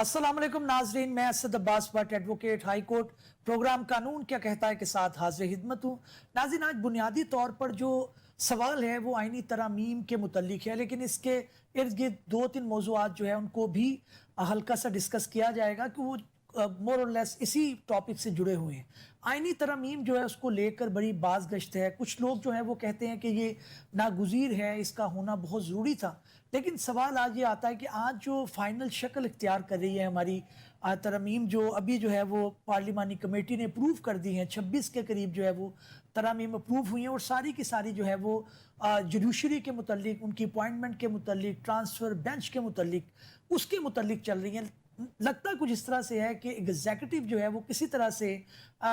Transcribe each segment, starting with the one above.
अस्सलाम वालेकुम नाजरीन, मैं Asad Abbas Bhatt advocate high court program कानून क्या कहता है के साथ हाजिर खिदमत हूँ। नाजरीन, आज बुनियादी तौर पर जो सवाल है वो आईनी तरामीम के मुतल्लिक है, लेकिन इसके इर्द गिर्द दो तीन मौज़ूआत जो है उनको भी हल्का सा डिस्कस किया जाएगा कि वो मोर और लेस इसी टॉपिक से जुड़े हुए हैं। आईनी तरमीम जो है उसको लेकर बड़ी बाज़गश्त है। कुछ लोग जो है वो कहते हैं कि ये नागुज़ीर है, इसका होना बहुत ज़रूरी था। लेकिन सवाल आज ये आता है कि आज जो फाइनल शक्ल इख्तियार कर रही है हमारी तरमीम, जो अभी जो है वो पार्लिमानी कमेटी ने अप्रूव कर दी हैं, 26 के करीब जो है वो तरमीम अप्रूव हुई हैं और सारी की सारी जो है वो जुडिशरी के मुतल्लिक, उनकी अपॉइंटमेंट के मुतल्लिक, ट्रांसफ़र बेंच के मुतल्लिक, उसके मुतल्लिक चल रही हैं। लगता कुछ इस तरह से है कि एग्जीक्यूटिव जो है वो किसी तरह से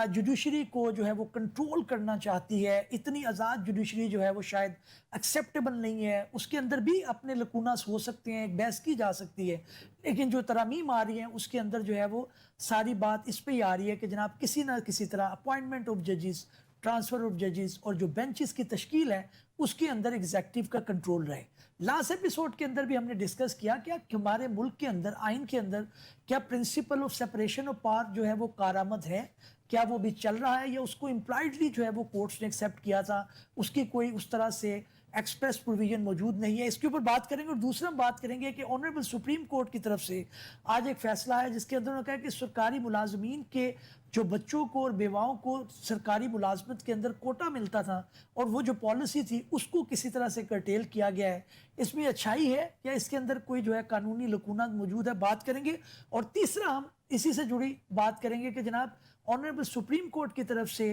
जुडिशरी को जो है वो कंट्रोल करना चाहती है। इतनी आज़ाद जुडिशरी जो है वो शायद एक्सेप्टेबल नहीं है। उसके अंदर भी अपने लकूनास हो सकते हैं, एक बहस की जा सकती है, लेकिन जो तरमीम आ रही है उसके अंदर जो है वो सारी बात इस पर ही आ रही है कि जनाब किसी ना किसी तरह अपॉइंटमेंट ऑफ जजेस, ट्रांसफ़र ऑफ जजेस और जो बेंचेस की तश्कील है उसके अंदर एग्जीक्यूटिव का कंट्रोल रहे। लास्ट एपिसोड के अंदर भी हमने डिस्कस किया कि हमारे मुल्क के अंदर, आइन के अंदर, क्या principle of separation of power जो है वो कारामद है, क्या वो भी चल रहा है या उसको इम्प्लाइडली जो है वो कोर्ट्स ने एक्सेप्ट किया था, उसकी कोई उस तरह से एक्सप्रेस प्रोविजन मौजूद नहीं है। इसके ऊपर बात करेंगे। और दूसरा हम बात करेंगे कि ऑनरेबल सुप्रीम कोर्ट की तरफ से आज एक फैसला है जिसके अंदर उन्होंने कहा कि सरकारी मुलाजमीन के जो बच्चों को और बेवाओं को सरकारी मुलाजमत के अंदर कोटा मिलता था और वो जो पॉलिसी थी उसको किसी तरह से कर्टेल किया गया है। इसमें अच्छाई है या इसके अंदर कोई जो है कानूनी लकूना मौजूद है, बात करेंगे। और तीसरा हम इसी से जुड़ी बात करेंगे कि जनाब ऑनरेबल सुप्रीम कोर्ट की तरफ से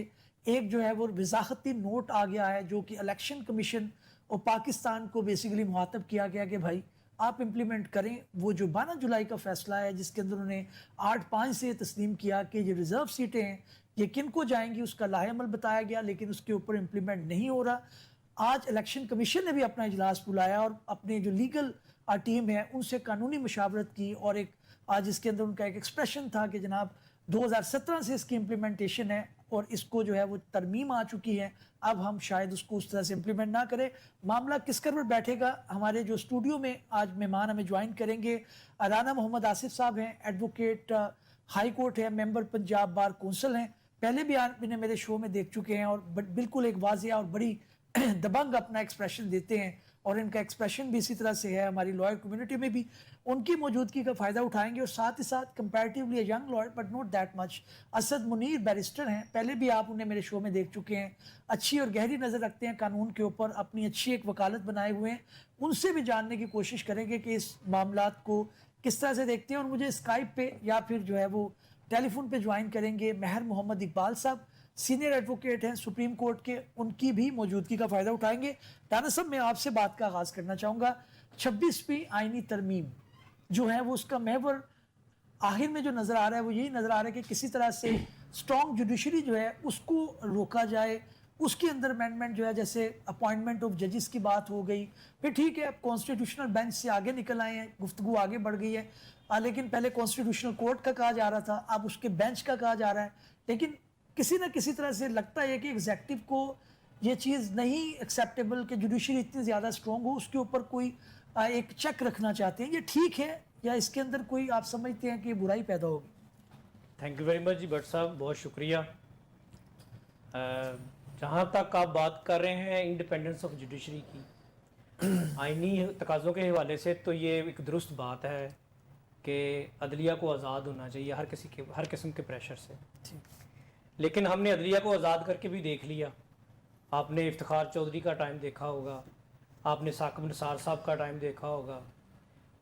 एक जो है वो वजाहती नोट आ गया है जो कि इलेक्शन कमीशन और पाकिस्तान को बेसिकली मुहातब किया गया कि भाई आप इम्प्लीमेंट करें वो जो 12 जुलाई का फैसला है जिसके अंदर उन्होंने 8-5 से तस्लीम किया कि ये रिजर्व सीटें हैं ये किन को जाएंगी, उसका लाहेअमल बताया गया, लेकिन उसके ऊपर इम्प्लीमेंट नहीं हो रहा। आज इलेक्शन कमीशन ने भी अपना इजलास बुलाया और अपने जो लीगल टीम है उनसे कानूनी मशावरत की और एक आज इसके अंदर उनका एक एक्सप्रेशन था कि जनाब 2017 से इसकी इम्प्लीमेंटेशन है और इसको जो है वो तरमीम आ चुकी है, अब हम शायद उसको उस तरह से इम्प्लीमेंट ना करें। मामला किस कर बैठेगा, हमारे जो स्टूडियो में आज मेहमान हमें ज्वाइन करेंगे राना मोहम्मद आसिफ साहब हैं, एडवोकेट हाई कोर्ट है, मेंबर पंजाब बार कौंसिल हैं, पहले भी आप इन्हें मेरे शो में देख चुके हैं और बिल्कुल एक वाजिया और बड़ी दबंग अपना एक्सप्रेशन देते हैं और इनका एक्सप्रेशन भी इसी तरह से है। हमारी लॉयर कम्युनिटी में भी उनकी मौजूदगी का फ़ायदा उठाएंगे और साथ ही साथ comparatively young lawyer but not that much Asad Munir barrister हैं, पहले भी आप उन्हें मेरे शो में देख चुके हैं, अच्छी और गहरी नज़र रखते हैं कानून के ऊपर, अपनी अच्छी एक वकालत बनाए हुए हैं। उनसे भी जानने की कोशिश करेंगे कि इस मामलात को किस तरह से देखते हैं। और मुझे स्काइप पे या फिर जो है वो टेलीफोन पे ज्वाइन करेंगे महर मोहम्मद इकबाल साहब, सीनियर एडवोकेट हैं सुप्रीम कोर्ट के, उनकी भी मौजूदगी का फ़ायदा उठाएंगे। राना साहब, मैं आपसे बात का आगाज़ करना चाहूँगा। 26वीं आइनी तरमीम जो है वो उसका महवर आखिर में जो नज़र आ रहा है वो यही नज़र आ रहा है कि किसी तरह से स्ट्रॉन्ग जुडिशरी जो है उसको रोका जाए। उसके अंदर अमेंडमेंट जो है, जैसे अपॉइंटमेंट ऑफ जजेस की बात हो गई, फिर ठीक है अब कॉन्स्टिट्यूशनल बेंच से आगे निकल आए हैं, गुफ्तगू आगे बढ़ गई है, लेकिन पहले कॉन्स्टिट्यूशनल कोर्ट का कहा जा रहा था, अब उसके बेंच का कहा जा रहा है। लेकिन किसी ना किसी तरह से लगता है कि एग्जेक्टिव को ये चीज़ नहीं एक्सेप्टेबल कि जुडिशरी इतनी ज़्यादा स्ट्रॉन्ग हो, उसके ऊपर कोई एक चेक रखना चाहते हैं। ये ठीक है या इसके अंदर कोई आप समझते हैं कि ये बुराई पैदा होगी? थैंक यू वेरी मच जी भट्ट साहब, बहुत शुक्रिया। जहाँ तक आप बात कर रहे हैं इंडिपेंडेंस ऑफ जुडिशरी की आइनी तकाज़ों के हवाले से, तो ये एक दुरुस्त बात है कि अदलिया को आज़ाद होना चाहिए हर किस्म के प्रेशर से। लेकिन हमने अदलिया को आज़ाद करके भी देख लिया। आपने इफ्तिखार चौधरी का टाइम देखा होगा, आपने साकिब निसार साहब का टाइम देखा होगा,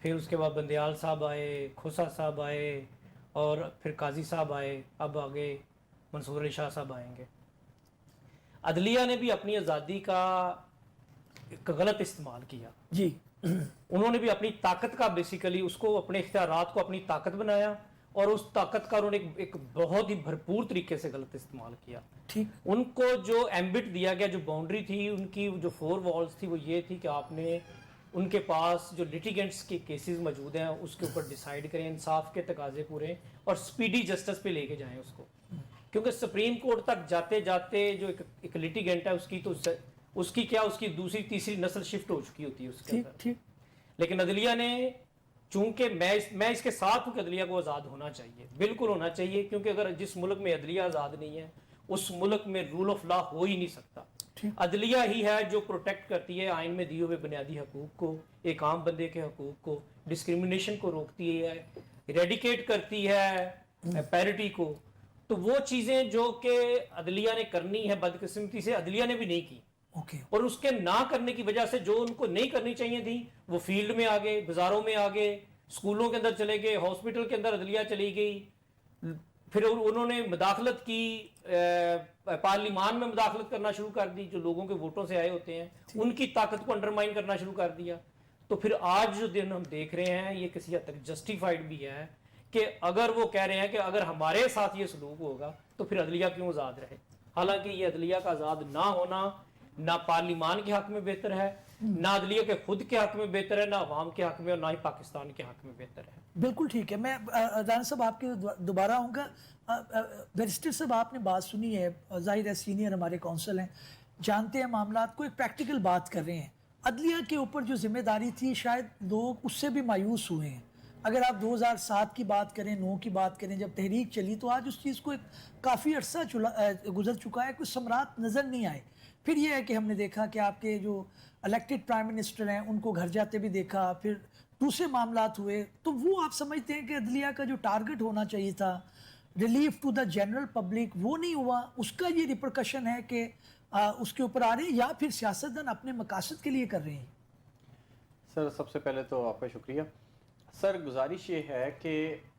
फिर उसके बाद बंदयाल साहब आए, खोसा साहब आए और फिर काजी साहब आए, अब आगे मंसूर अली शाह साहब आएंगे। अदलिया ने भी अपनी आज़ादी का एक गलत इस्तेमाल किया जी। उन्होंने भी अपनी ताकत का बेसिकली उसको अपने इख्तियारात को अपनी ताकत बनाया और उस ताकत का उन्होंने एक बहुत ही भरपूर तरीके से गलत इस्तेमाल किया। ठीक। उनको जो एम्बिट दिया गया, जो बाउंड्री थी उनकी, जो 4 वॉल्स थी, वो ये थी कि आपने उनके पास जो लिटिगेंट्स के केसेस मौजूद हैं उसके ऊपर डिसाइड करें, इंसाफ के तकाजे पूरे और स्पीडी जस्टिस पे लेके जाएं उसको। क्योंकि सुप्रीम कोर्ट तक जाते जाते जो एक लिटिगेंट है उसकी तो उसकी दूसरी तीसरी नस्ल शिफ्ट हो चुकी होती है उसके अंदर। ठीक। लेकिन अदलिया ने चूंकि मैं इसके साथ हूं कि अदलिया को आज़ाद होना चाहिए, बिल्कुल होना चाहिए, क्योंकि अगर जिस मुल्क में अदलिया आज़ाद नहीं है उस मुल्क में रूल ऑफ लॉ हो ही नहीं सकता। अदलिया ही है जो प्रोटेक्ट करती है आइन में दिए हुए बुनियादी हकूक़ को, एक आम बंदे के हकूक़ को, डिस्क्रिमिनेशन को रोकती है, रेडिकेट करती है पैरिटी को। तो वो चीज़ें जो कि अदलिया ने करनी है, बदकिस्मती से अदलिया ने भी नहीं की। और उसके ना करने की वजह से जो उनको नहीं करनी चाहिए थी वो फील्ड में आ गए, बाजारों में आ गए, स्कूलों के अंदर चले गए, हॉस्पिटल के अंदर अदलिया चली गई, फिर उन्होंने मुदाखलत की, पार्लिमान में मुदाखलत करना शुरू कर दी, जो लोगों के वोटों से आए होते हैं, उनकी ताकत को अंडरमाइन करना शुरू कर दिया। तो फिर आज जो दिन हम देख रहे हैं ये किसी हद तक जस्टिफाइड भी है कि अगर वो कह रहे हैं कि अगर हमारे साथ ये सलूक होगा तो फिर अदलिया क्यों आज़ाद रहे। हालांकि ये अदलिया का आज़ाद ना होना ना पार्लिमान के हक में बेहतर है, ना अदलिया के खुद के हक में बेहतर है, ना अवाम के हक में, और ना ही पाकिस्तान के हक में बेहतर है। बिल्कुल ठीक है। मैं राना साहब आपके दोबारा आऊँगा। बैरिस्टर साहब आपने बात सुनी है, जाहिर है सीनियर हमारे काउंसिल हैं, जानते हैं मामला को, एक प्रैक्टिकल बात कर रहे हैं। अदलिया के ऊपर जो जिम्मेदारी थी शायद लोग उससे भी मायूस हुए हैं। अगर आप 2007 की बात करें, 9 की बात करें, जब तहरीक चली, तो आज उस चीज़ को एक काफ़ी अरसा गुजर चुका है, कुछ समरात नज़र नहीं आए। फिर ये है कि हमने देखा कि आपके जो इलेक्टेड प्राइम मिनिस्टर हैं उनको घर जाते भी देखा, फिर दूसरे मामलात हुए। तो वो आप समझते हैं कि अदलिया का जो टारगेट होना चाहिए था, relief to the general public, वो नहीं हुआ, उसका ये रिपरकशन है कि उसके ऊपर आ रहे हैं, या फिर सियासतदान अपने मकासद के लिए कर रहे हैं? सर सबसे पहले तो आपका शुक्रिया। सर गुजारिश ये है कि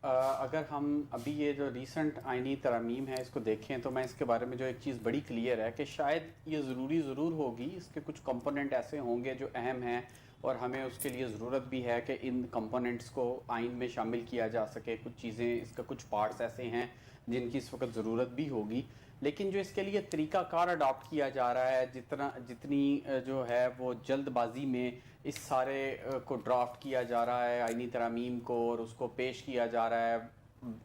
अगर हम अभी ये जो रीसेंट आइनी तरमीम है इसको देखें तो मैं इसके बारे में जो एक चीज़ बड़ी क्लियर है कि शायद ये ज़रूर होगी, इसके कुछ कंपोनेंट ऐसे होंगे जो अहम हैं और हमें उसके लिए ज़रूरत भी है कि इन कंपोनेंट्स को आइन में शामिल किया जा सके। कुछ चीज़ें, इसका कुछ पार्ट्स ऐसे हैं जिनकी इस वक्त ज़रूरत भी होगी, लेकिन जो इसके लिए तरीक़ाकार अडॉप्ट किया जा रहा है, जितनी जो है वो जल्दबाजी में इस सारे को ड्राफ्ट किया जा रहा है आइनी तरामीम को, और उसको पेश किया जा रहा है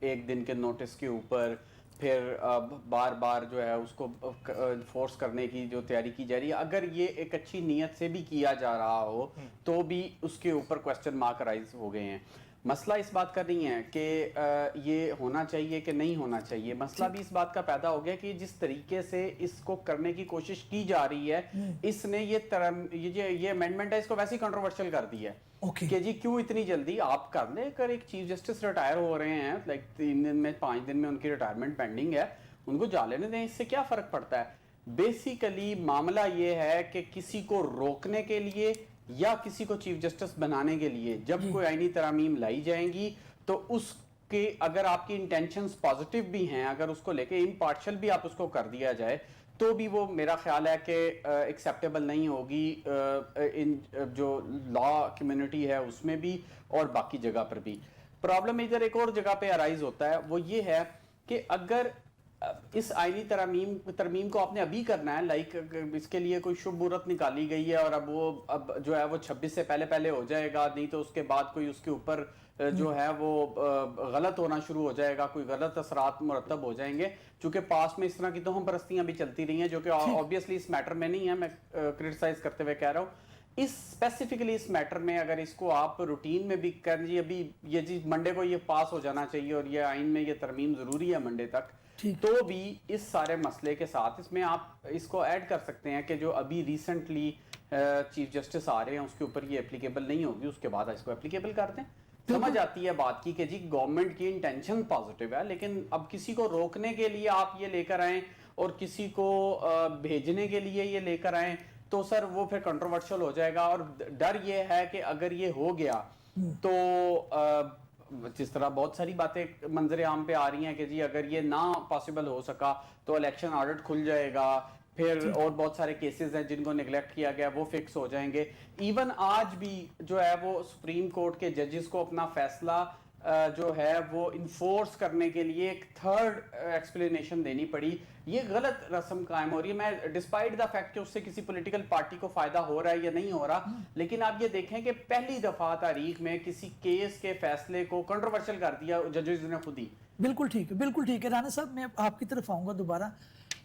एक दिन के नोटिस के ऊपर, फिर बार बार जो है उसको फोर्स करने की जो तैयारी की जा रही है, अगर ये एक अच्छी नीयत से भी किया जा रहा हो तो भी उसके ऊपर क्वेश्चन मार्क राइज हो गए हैं। मसला इस बात का नहीं है कि ये होना चाहिए कि नहीं होना चाहिए, मसला भी इस बात का पैदा हो गया कि जिस तरीके से इसको करने की कोशिश की जा रही है, इसने ये अमेंडमेंट है इसको वैसे ही कंट्रोवर्शियल कर दिया है कि जी क्यों इतनी जल्दी आप कर ले कर। एक चीफ जस्टिस रिटायर हो रहे हैं, लाइक 3 दिन में 5 दिन में उनकी रिटायरमेंट पेंडिंग है, उनको जा लेने दें, इससे क्या फर्क पड़ता है। बेसिकली मामला ये है कि किसी को रोकने के लिए या किसी को चीफ जस्टिस बनाने के लिए जब कोई आईनी तरामीम लाई जाएंगी तो उसके अगर आपकी इंटेंशंस पॉजिटिव भी हैं, अगर उसको लेके इम्पार्शियल भी आप उसको कर दिया जाए तो भी वो मेरा ख्याल है कि एक्सेप्टेबल नहीं होगी इन जो लॉ कम्युनिटी है उसमें भी और बाकी जगह पर भी। प्रॉब्लम इधर एक और जगह पे अराइज होता है, वो ये है कि अगर इस आईनी तरमीम को आपने अभी करना है, लाइक इसके लिए कोई शुभ मुहूर्त निकाली गई है और अब जो है वो 26 से पहले हो जाएगा, नहीं तो उसके बाद कोई उसके ऊपर जो है वो गलत होना शुरू हो जाएगा, कोई गलत असरात मुरतब हो जाएंगे। चूंकि पास में इस तरह की तो हम परस्तियां भी चलती रही हैं जो कि ऑब्वियसली इस मैटर में नहीं है, मैं क्रिटिसाइज करते हुए कह रहा हूँ। इस स्पेसिफिकली इस मैटर में अगर इसको आप रूटीन में भी कर जी अभी ये चीज मंडे को ये पास हो जाना चाहिए और ये आइन में ये तरमीम जरूरी है मंडे तक, तो भी इस सारे मसले के साथ इसमें आप इसको ऐड कर सकते हैं कि जो अभी रिसेंटली चीफ जस्टिस आ रहे हैं उसके ऊपर ये एप्लीकेबल नहीं होगी, उसके बाद इसको एप्लीकेबल कर दें। समझ आती है बात की कि जी गवर्नमेंट की इंटेंशन पॉजिटिव है, लेकिन अब किसी को रोकने के लिए आप ये लेकर आए और किसी को भेजने के लिए ये लेकर आए तो सर वो फिर कंट्रोवर्शियल हो जाएगा। और डर ये है कि अगर ये हो गया तो जिस तरह बहुत सारी बातें मंजर आम पे आ रही हैं कि जी अगर ये ना पॉसिबल हो सका तो इलेक्शन ऑडिट खुल जाएगा, फिर और बहुत सारे केसेस हैं जिनको निगलेक्ट किया गया वो फिक्स हो जाएंगे। इवन आज भी जो है वो सुप्रीम कोर्ट के जजेस को अपना फैसला जो है वो इन्फोर्स करने के लिए एक थर्ड एक्सप्लेनेशन देनी पड़ी। ये गलत रस्म कायम हो रही है। मैं डिस्पाइट द फैक्ट कि उससे किसी पॉलिटिकल पार्टी को फायदा हो रहा है या नहीं हो रहा, लेकिन आप ये देखें कि पहली दफा तारीख में किसी केस के फैसले को कंट्रोवर्शियल कर दिया जजेस ने खुद ही। बिल्कुल ठीक है, बिल्कुल ठीक है। राना साहब मैं आपकी तरफ आऊँगा दोबारा।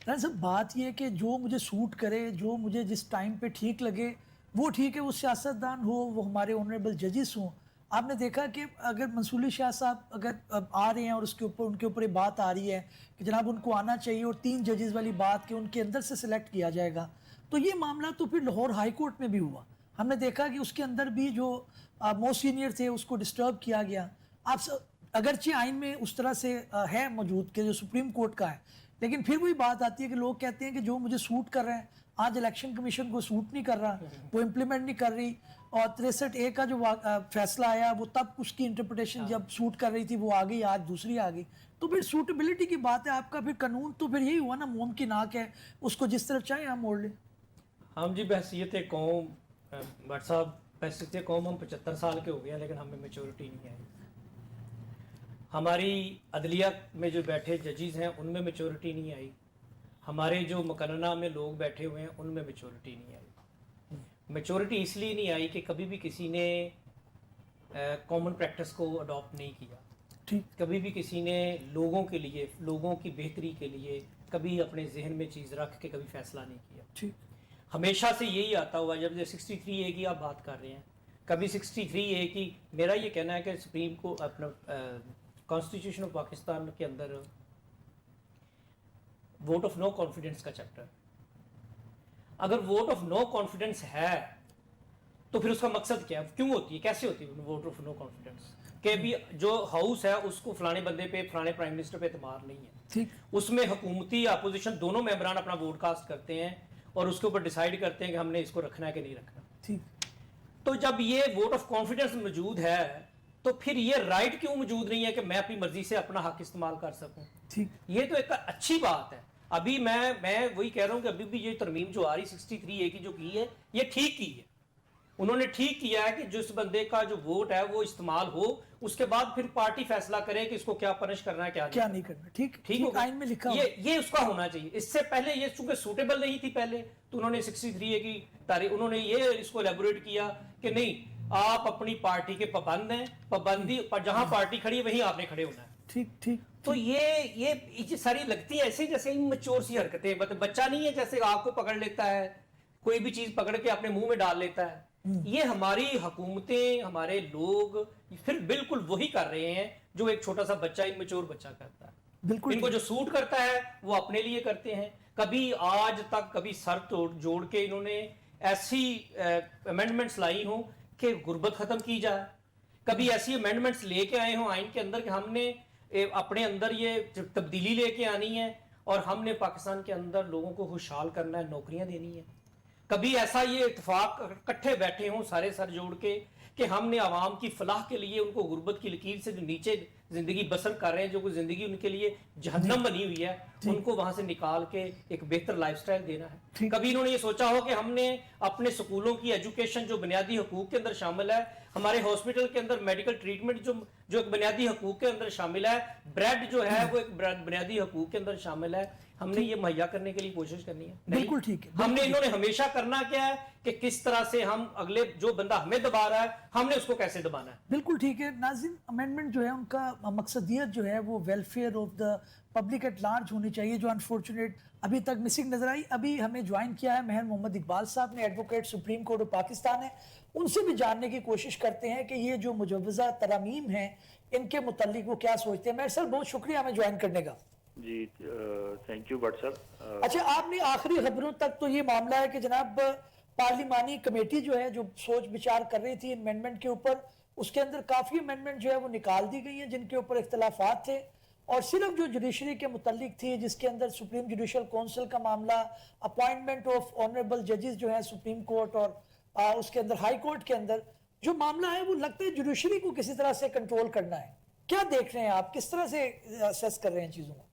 राना साहब बात ये कि जो मुझे सूट करे, जो मुझे जिस टाइम पे ठीक लगे वो ठीक है, वो सियासतदान हो, वो हमारे ऑनरेबल जजेस हों। आपने देखा कि अगर मंसूली शाह साहब अगर अब आ रहे हैं और उसके ऊपर उनके ऊपर ये बात आ रही है कि जनाब उनको आना चाहिए और 3 जजेस वाली बात कि उनके अंदर से सिलेक्ट किया जाएगा, तो ये मामला तो फिर लाहौर हाई कोर्ट में भी हुआ। हमने देखा कि उसके अंदर भी जो मोस्ट सीनियर थे उसको डिस्टर्ब किया गया। अगरचे आइन में उस तरह से है मौजूद कि जो सुप्रीम कोर्ट का है, लेकिन फिर वही बात आती है कि लोग कहते हैं कि जो मुझे सूट कर रहे हैं आज इलेक्शन कमीशन को सूट नहीं कर रहा, वो इम्प्लीमेंट नहीं कर रही। और 63A का जो फैसला आया वो तब उसकी इंटरप्रिटेशन जब सूट कर रही थी वो आ गई, आज दूसरी आ गई। तो फिर सूटेबिलिटी की बात है आपका, फिर कानून तो फिर यही हुआ ना, मोम की नाक है, उसको जिस तरफ चाहे हम मोड़ लें। हम जी बहसीत कौम भट्ट साहब, बहसीत कौम हम 75 साल के हो गए हैं, लेकिन हमें मेचोरिटी नहीं आई। हमारी अदलिया में जो बैठे जजेस हैं उनमें मेचोरिटी नहीं आई। हमारे जो मुकन्ना में लोग बैठे हुए हैं उनमें मेचोरिटी नहीं आई। मेचोरिटी इसलिए नहीं आई कि कभी भी किसी ने कॉमन प्रैक्टिस को अडॉप्ट नहीं किया। ठीक, कभी भी किसी ने लोगों के लिए, लोगों की बेहतरी के लिए कभी अपने जहन में चीज़ रख के कभी फैसला नहीं किया। ठीक, हमेशा से यही आता हुआ। जब 63A की आप बात कर रहे हैं, कभी 63A की, मेरा ये कहना है कि सुप्रीम को अपना कॉन्स्टिट्यूशन ऑफ पाकिस्तान के अंदर वोट ऑफ नो कॉन्फिडेंस का चैप्टर, अगर वोट ऑफ नो कॉन्फिडेंस है तो फिर उसका मकसद क्या है, क्यों होती है, कैसे होती है वोट ऑफ नो कॉन्फिडेंस? कि भी जो हाउस है उसको फलाने बंदे पे, फलाने प्राइम मिनिस्टर पे एतमाद नहीं है, ठीक, उसमें हुकूमती अपोजिशन दोनों मेंबरान अपना वोट कास्ट करते हैं और उसके ऊपर डिसाइड करते हैं कि हमने इसको रखना है कि नहीं रखना। ठीक, तो जब ये वोट ऑफ कॉन्फिडेंस मौजूद है तो फिर ये राइट क्यों मौजूद नहीं है कि मैं अपनी मर्जी से अपना हक इस्तेमाल कर सकूं? ठीक, ये तो एक अच्छी बात है। अभी मैं वही कह रहा हूं कि अभी भी ये तरमीम जो आ रही 63A की जो की है, ये ठीक की है। उन्होंने ठीक किया है कि जिस बंदे का जो वोट है वो इस्तेमाल हो, उसके बाद फिर पार्टी फैसला करे कि इसको क्या पनिश करना है, क्या नहीं करना। ठीक, ठीक होगा। आइन में लिखा ये उसका होना चाहिए। इससे पहले ये चूंकि सूटेबल नहीं थी पहले, तो उन्होंने 63A की तारीख उन्होंने ये इसको एलेबोरेट किया कि नहीं, आप अपनी पार्टी के पाबंद हैं, पाबंदी पर जहां पार्टी खड़ी है वहीं आपने खड़े होना है। ठीक, ठीक, तो ये सारी लगती है ऐसे जैसे इमैच्योर सी हरकतें, मतलब बच्चा नहीं है जैसे आग को पकड़ लेता है, कोई भी चीज पकड़ के अपने मुंह में डाल लेता है। ये हमारी हुकूमतें, हमारे लोग फिर बिल्कुल वही कर रहे हैं जो एक छोटा सा बच्चा, इमैच्योर बच्चा करता है। बिल्कुल। इनको जो सूट करता है वो अपने लिए करते हैं। कभी आज तक कभी सर जोड़ के इन्होंने ऐसी अमेंडमेंट्स लाई हों कि गुर्बत खत्म की जाए, कभी ऐसी अमेंडमेंट्स लेके आए हों आइन के अंदर कि हमने अपने अंदर ये तब्दीली लेके आनी है और हमने पाकिस्तान के अंदर लोगों को खुशहाल करना है, नौकरियां देनी है। कभी ऐसा ये इत्तेफाक इकट्ठे बैठे हों सारे सर जोड़ के कि हमने आवाम की फलाह के लिए उनको गुर्बत की लकीर से जो नीचे जिंदगी बसर कर रहे हैं, जो कोई जिंदगी उनके लिए जहन्नम बनी हुई है, उनको वहां से निकाल के एक बेहतर लाइफस्टाइल देना है। कभी इन्होंने ये सोचा हो कि हमने अपने स्कूलों की एजुकेशन जो बुनियादी हकूक के अंदर शामिल है, हमारे हॉस्पिटल के अंदर मेडिकल ट्रीटमेंट जो एक बुनियादी हकूक के अंदर शामिल है, ब्रेड जो है वो एक बुनियादी हकूक के अंदर शामिल है, हमने ये मुहैया करने के लिए कोशिश करनी है। बिल्कुल ठीक है। हमने इन्होंने हमेशा करना क्या है कि किस तरह से हम अगले जो बंदा हमें दबा रहा है हमने उसको कैसे दबाना है। बिल्कुल ठीक है। नाज़रीन, अमेंडमेंट जो है उनका मकसदियत जो है वो welfare of the public at large होनी चाहिए, जो अनफॉर्चुनेट अभी तक मिसिंग नजर आई। अभी हमें ज्वाइन किया है महर मोहम्मद इकबाल साहब ने, advocate supreme court of Pakistan है। उनसे भी जानने की कोशिश करते हैं कि ये जो मुजव्वज़ा तरामीम हैं इनके मुतालिक वो क्या सोचते हैं। मेरे सर बहुत शुक्रिया हमें ज्वाइन करने का। जी थैंक यू भट्ट साहब। अच्छा, आपने आखिरी खबरों तक तो ये मामला है कि जनाब पार्लिमानी कमेटी जो है जो सोच विचार कर रही थी अमेंडमेंट के ऊपर, उसके अंदर काफ़ी अमेंडमेंट जो है वो निकाल दी गई हैं जिनके ऊपर इख्तलाफात थे, और सिर्फ जो जुडिशरी के मुतालिक थी जिसके अंदर सुप्रीम जुडिशल काउंसिल का मामला, अपॉइंटमेंट ऑफ ऑनरेबल जजेस जो है सुप्रीम कोर्ट और उसके अंदर हाई कोर्ट के अंदर जो मामला है वो लगता है जुडिशरी को किसी तरह से कंट्रोल करना है। क्या देख रहे हैं आप, किस तरह से असेस कर रहे हैं चीज़ों को?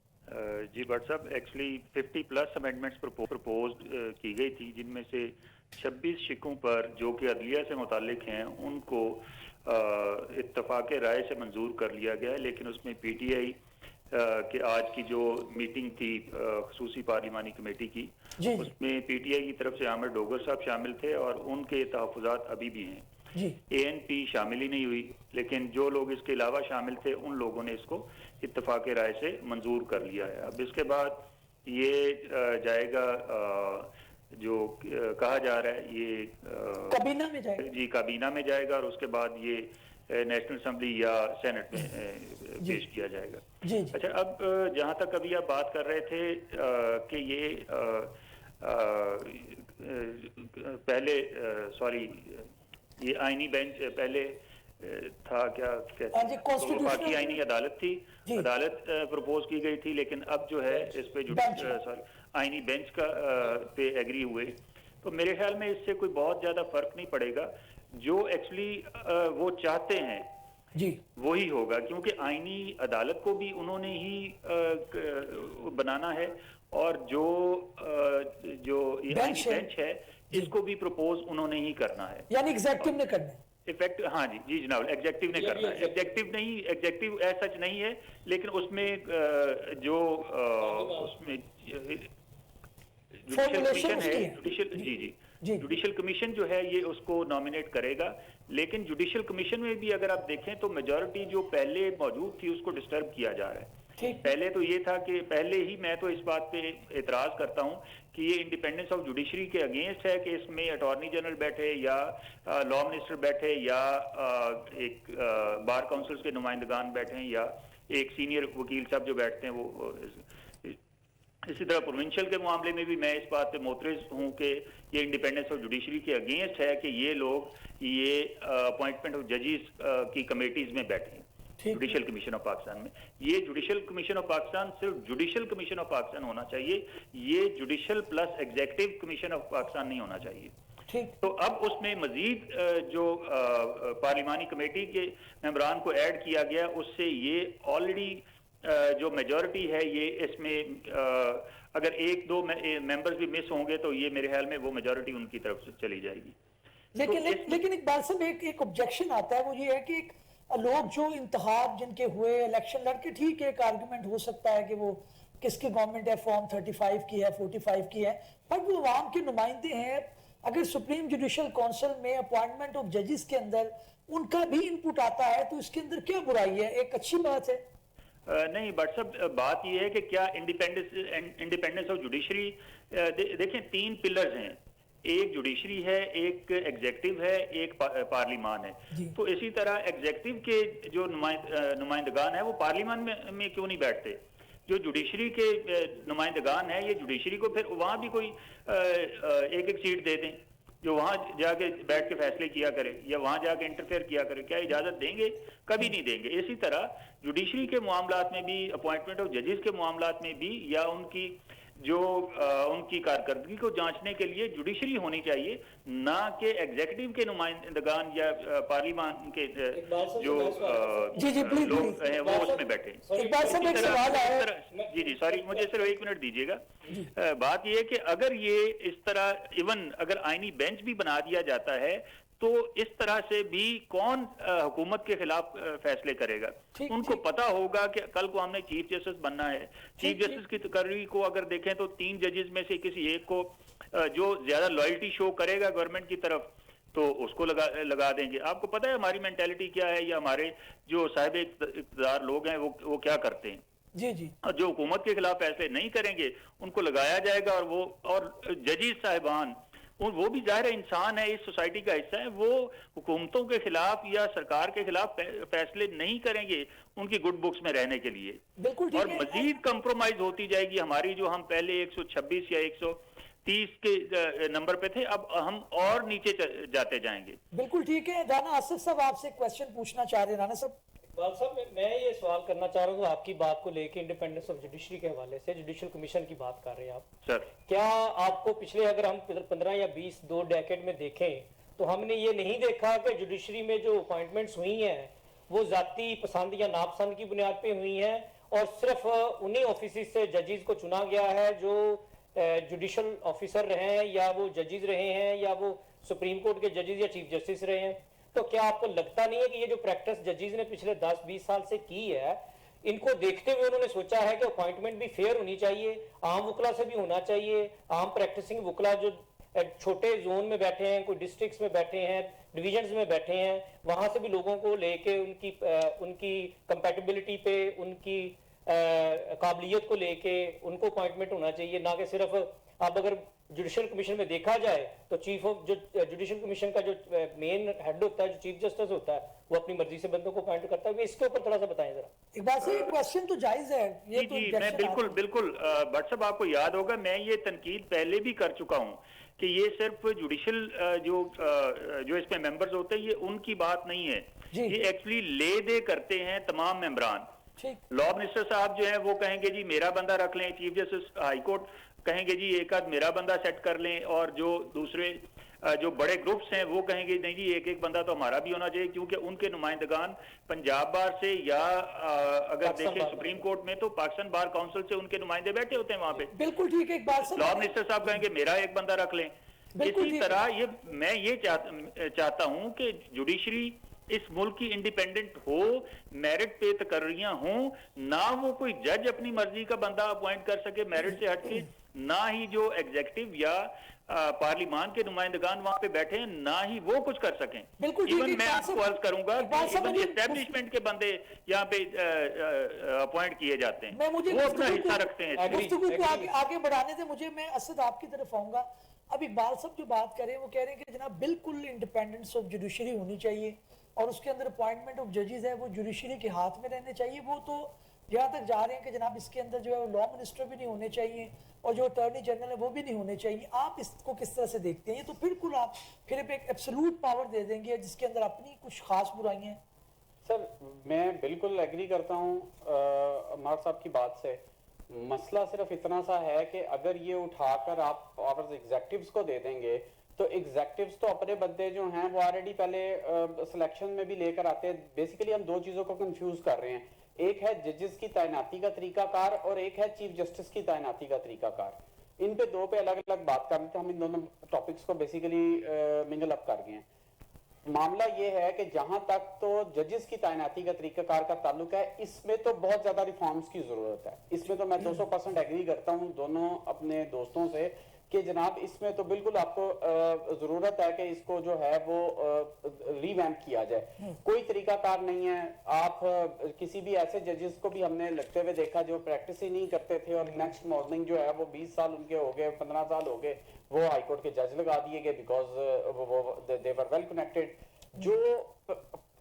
जी भट्ट साहब, एक्चुअली 50+ अमेंडमेंट्स प्रपोज की गई थी, जिनमें से 26 शिकों पर जो कि अदलिया से मुतालिक हैं उनको इत्तफाक राय से मंजूर कर लिया गया है। लेकिन उसमें PTI के आज की जो मीटिंग थी खसूसी पार्लिमानी कमेटी की, उसमें PTI की तरफ से आमिर डोगर साहब शामिल थे और उनके तहफ़्फ़ुज़ात अभी भी हैं। ANP शामिल ही नहीं हुई, लेकिन जो लोग इसके अलावा शामिल थे उन लोगों ने इसको इत्तफाक राय से मंजूर कर लिया है। अब इसके बाद ये जाएगा जो कहा जा रहा है ये काबीना में जाएगा। जी काबीना में जाएगा और उसके बाद ये नेशनल असेंबली या सेनेट में पेश किया जाएगा। जी जी अच्छा, अब जहाँ तक अभी आप बात कर रहे थे कि ये पहले ये आईनी बेंच पहले था, क्या कहते हाँ जी, हैं, constitutional- वफाकी आईनी अदालत थी, जी। अदालत प्रपोज की गई थी, लेकिन अब जो है इस पे बेंच। आईनी बेंच का पे एग्री हुए। तो मेरे ख्याल में इससे कोई बहुत ज्यादा फर्क नहीं पड़ेगा। जो एक्चुअली वो चाहते हैं जी वही होगा, क्योंकि आईनी अदालत को भी उन्होंने ही बनाना है, और जो ये बेंच आईनी है। बेंच है इसको भी प्रपोज उन्होंने ही करना है। यानी एग्जेक्टिव ने करना है। इफेक्ट, हाँ जी जी जनाब, एग्जेक्टिव ने करना है। एग्जेक्टिव एज सच नहीं है, लेकिन उसमें जो उसमें जुडिशियल Formulation कमीशन उसकी है, है। जी जुडिशियल कमीशन जो है ये उसको नॉमिनेट करेगा। लेकिन जुडिशियल कमीशन में भी अगर आप देखें तो मेजॉरिटी जो पहले मौजूद थी उसको डिस्टर्ब किया जा रहा है। ठीक। पहले तो ये था कि पहले ही मैं तो इस बात पे एतराज करता हूं कि ये इंडिपेंडेंस ऑफ जुडिशरी के अगेंस्ट है कि इसमें अटॉर्नी जनरल बैठे या लॉ मिनिस्टर बैठे या एक बार काउंसिल्स के नुमाइंदगान बैठे या एक सीनियर वकील साहब जो बैठते हैं वो। इसी तरह प्रोविंशियल के मामले में भी मैं इस बात पे मोतरज हूं कि ये इंडिपेंडेंस ऑफ जुडिशरी के अगेंस्ट है कि ये लोग ये अपॉइंटमेंट ऑफ जजेस की कमेटीज में बैठे हैं जुडिशियल कमीशन ऑफ पाकिस्तान में। ये जुडिशियल कमीशन ऑफ पाकिस्तान सिर्फ जुडिशियल कमीशन ऑफ पाकिस्तान होना चाहिए, ये judicial plus executive commission of Pakistan नहीं होना चाहिए। ठीक। तो अब उसमें मजीद जो पार्लिमानी कमेटी के मेंबरान को ऐड किया गया, उससे ये ऑलरेडी जो मेजॉरिटी है ये इसमें अगर एक दो मेंबर्स भी मिस होंगे तो ये मेरे ख्याल में वो मेजॉरिटी उनकी तरफ से चली जाएगी। लेकिन इकबाल साहब एक ऑब्जेक्शन आता है, वो ये है कि लोग जो इंतखाब जिनके हुए इलेक्शन लड़के, ठीक है, एक आर्गुमेंट हो सकता है कि वो किसकी गवर्नमेंट है, फॉर्म 35 की है, 45 की है, पर वो अवाम के नुमाइंदे हैं। अगर सुप्रीम जुडिशल काउंसिल में अपॉइंटमेंट ऑफ जजेस के अंदर उनका भी इनपुट आता है तो इसके अंदर क्या बुराई है, एक अच्छी बात है। नहीं बट सब बात यह है कि क्या इंडिपेंडेंस ऑफ जुडिशरी, देखें तीन पिलर्स हैं, एक जुडिशरी है, एक एग्जीक्यूटिव है, एक पार्लिमान है। तो इसी तरह एग्जीक्यूटिव के जो नुमाइंदगान है वो पार्लिमान में क्यों नहीं बैठते? जो जुडिशरी के नुमाइंदगान है ये जुडिशरी को फिर वहां भी कोई एक एक सीट दे दें जो वहां जाके बैठ के फैसले किया करे या वहां जाके इंटरफेयर किया करे। क्या इजाजत देंगे? कभी नहीं देंगे। इसी तरह जुडिशरी के मामलात में भी, अपॉइंटमेंट ऑफ जजेस के मामलात में भी, या उनकी जो उनकी कारकर्दगी को जांचने के लिए जुडिशरी होनी चाहिए, ना कि एग्जीक्यूटिव के नुमाइंदगान या पार्लिमान के जो लोग हैं वो उसमें बैठे। जी सॉरी, मुझे सिर्फ 1 मिनट दीजिएगा। बात यह है कि अगर ये इस तरह इवन अगर आईनी बेंच भी बना दिया जाता है तो इस तरह से भी कौन हुकूमत के खिलाफ फैसले करेगा? उनको पता होगा कि कल को हमने चीफ जस्टिस बनना है। चीफ जस्टिस की तकर्री को अगर देखें तो 3 जजेस में से किसी एक को जो ज्यादा लॉयल्टी शो करेगा गवर्नमेंट की तरफ तो उसको लगा देंगे। आपको पता है हमारी मेंटालिटी क्या है, या हमारे जो साहिब इक़्तिदार लोग हैं वो क्या करते हैं? जी जी। और जो हुकूमत के खिलाफ फैसले नहीं करेंगे उनको लगाया जाएगा। और जजेस साहिबान वो भी जाहिर इंसान है, इस सोसाइटी का हिस्सा है, वो हुकूमतों के खिलाफ या सरकार के खिलाफ फैसले नहीं करेंगे उनकी गुड बुक्स में रहने के लिए। और मजीद कंप्रोमाइज होती जाएगी हमारी, जो हम पहले 126 या 130 के नंबर पे थे, अब हम और नीचे जाते जाएंगे। बिल्कुल ठीक है। राना आसिफ साहब आपसे क्वेश्चन पूछना चाह रहे हैं। राना साहब, साहब मैं ये सवाल करना चाह रहा हूँ आपकी बात को लेके, इंडिपेंडेंस ऑफ जुडिशरी के हवाले से, जुडिशियल कमीशन की बात कर रहे हैं आप सर। क्या आपको पिछले अगर हम 15 या 20 2 डेकेड में देखें तो हमने ये नहीं देखा कि जुडिशरी में जो अपॉइंटमेंट्स हुई हैं वो जाती पसंद या नापसंद की बुनियाद पे हुई हैं और सिर्फ उन्हीं ऑफिस से जजेस को चुना गया है जो जुडिशियल ऑफिसर रहे हैं या वो जजेस रहे हैं या वो सुप्रीम कोर्ट के जजेस या चीफ जस्टिस रहे हैं। तो क्या आपको लगता नहीं है कि ये जो प्रैक्टिस जजेस ने पिछले 10-20 साल से की है, इनको देखते हुए उन्होंने सोचा है कि अपॉइंटमेंट भी फेयर होनी चाहिए, आम वकला से भी होना चाहिए, आम प्रैक्टिसिंग वकला जो छोटे जोन में बैठे हैं, कोई डिस्ट्रिक्ट्स में बैठे हैं, डिविजन्स में बैठे हैं, वहां से भी लोगों को लेके उनकी कंपैटिबिलिटी पे, उनकी काबिलियत को लेके उनको अपॉइंटमेंट होना चाहिए, ना कि सिर्फ अब अगर जुडिशल कमीशन में देखा जाए तो चीफ ऑफ जो जुडिशल कमीशन का जो मेन हेड होता है, जो चीफ जस्टिस होता है, वो अपनी मर्जी से बंदों को अपॉइंट करता है। इसके ऊपर थोड़ा सा बताएं जरा। एक बात से क्वेश्चन तो जायज है, ये तो जी, मैं बिल्कुल भट्ट साहब, आपको याद होगा मैं ये तनकीद पहले भी कर चुका हूँ कि ये सिर्फ जुडिशल जो इसमें मेंबर्स होते हैं, ये उनकी बात नहीं है, ये एक्चुअली ले दे करते हैं तमाम मेंबरान। लॉ मिनिस्टर साहब जो है वो कहेंगे जी मेरा बंदा रख लें, चीफ जस्टिस हाई कोर्ट कहेंगे जी एक आध मेरा बंदा सेट कर लें, और जो दूसरे जो बड़े ग्रुप्स हैं वो कहेंगे नहीं जी एक एक बंदा तो हमारा भी होना चाहिए, क्योंकि उनके नुमाइंदगान पंजाब बार से या अगर देखें सुप्रीम कोर्ट में तो पाकिस्तान बार काउंसिल से उनके नुमाइंदे बैठे होते हैं वहां पे। बिल्कुल ठीक है। एक बात लॉ मिनिस्टर साहब कहेंगे मेरा एक बंदा रख लें। इसी तरह ये मैं ये चाहता हूं कि जुडिशरी इस मुल्क की इंडिपेंडेंट हो, मेरिट पे तकर्रियां हों, ना वो कोई जज अपनी मर्जी का बंदा अपॉइंट कर सके मेरिट से हटके, ना ही जो एग्जीक्यूटिव या पार्लियामान के नुमाइंदगान वहां पे बैठे हैं, ना ही वो कुछ कर सकें। इवन मैं आपको अर्ज करूंगा कि एस्टेब्लिशमेंट के बंदे यहाँ पे अपॉइंट किए जाते हैं, वो अपना हिस्सा रखते हैं। गुफ्तगू को आगे बढ़ाने से मुझे, मैं असद आपकी तरफ आऊंगा। अब इकबाल साहब जो बात कर रहे हैं वो कह रहे हैं कि जनाब बिल्कुल इंडिपेंडेंस ऑफ जुडिशरी होनी चाहिए, और उसके अंदर अपॉइंटमेंट ऑफ जजेस है वो जुडिशरी के हाथ में रहने चाहिए। वो तो जहाँ तक जा रहे हैं कि जनाब इसके अंदर जो है लॉ मिनिस्टर भी नहीं होने चाहिए, और जो अटॉर्नी जनरल है वो भी नहीं होने चाहिए। आप इसको किस तरह से देखते हैं? ये तो बिल्कुल आप फिर एक एब्सोल्यूट पावर दे देंगे जिसके अंदर अपनी कुछ खास बुराइयां हैं। सर मैं बिल्कुल एग्री करता हूँ अमार साहब की बात से। मसला सिर्फ इतना सा है कि अगर ये उठाकर आप पावर्स एग्जेक्टिव्स को दे देंगे तो एग्जेक्टिव्स तो अपने बंदे जो हैं वो ऑलरेडी पहले सिलेक्शन में भी लेकर आते हैं। बेसिकली हम दो चीजों को कंफ्यूज कर रहे हैं, एक है जजेस की तैनाती का तरीकाकार और एक है चीफ जस्टिस की तैनाती का तरीकाकार। इन पे दो पे अलग अलग बात कर लेते हैं। हम इन दोनों टॉपिक्स को बेसिकली मिंगल अप कर गए हैं। मामला ये है कि जहां तक तो जजेस की तैनाती का तरीकाकार का ताल्लुक है, इसमें तो बहुत ज्यादा रिफॉर्म्स की जरूरत है। इसमें तो मैं 200% एग्री करता हूं दोनों अपने दोस्तों से कि जनाब इसमें तो बिल्कुल आपको जरूरत है कि इसको जो है वो रीवैम्प किया जाए। कोई तरीकाकार नहीं है। आप किसी भी ऐसे जजेस को भी हमने लगते हुए देखा जो प्रैक्टिस ही नहीं करते थे और नेक्स्ट मॉर्निंग जो है वो 20 साल उनके हो गए, 15 साल हो गए, वो हाईकोर्ट के जज लगा दिए गए because they were well connected. जो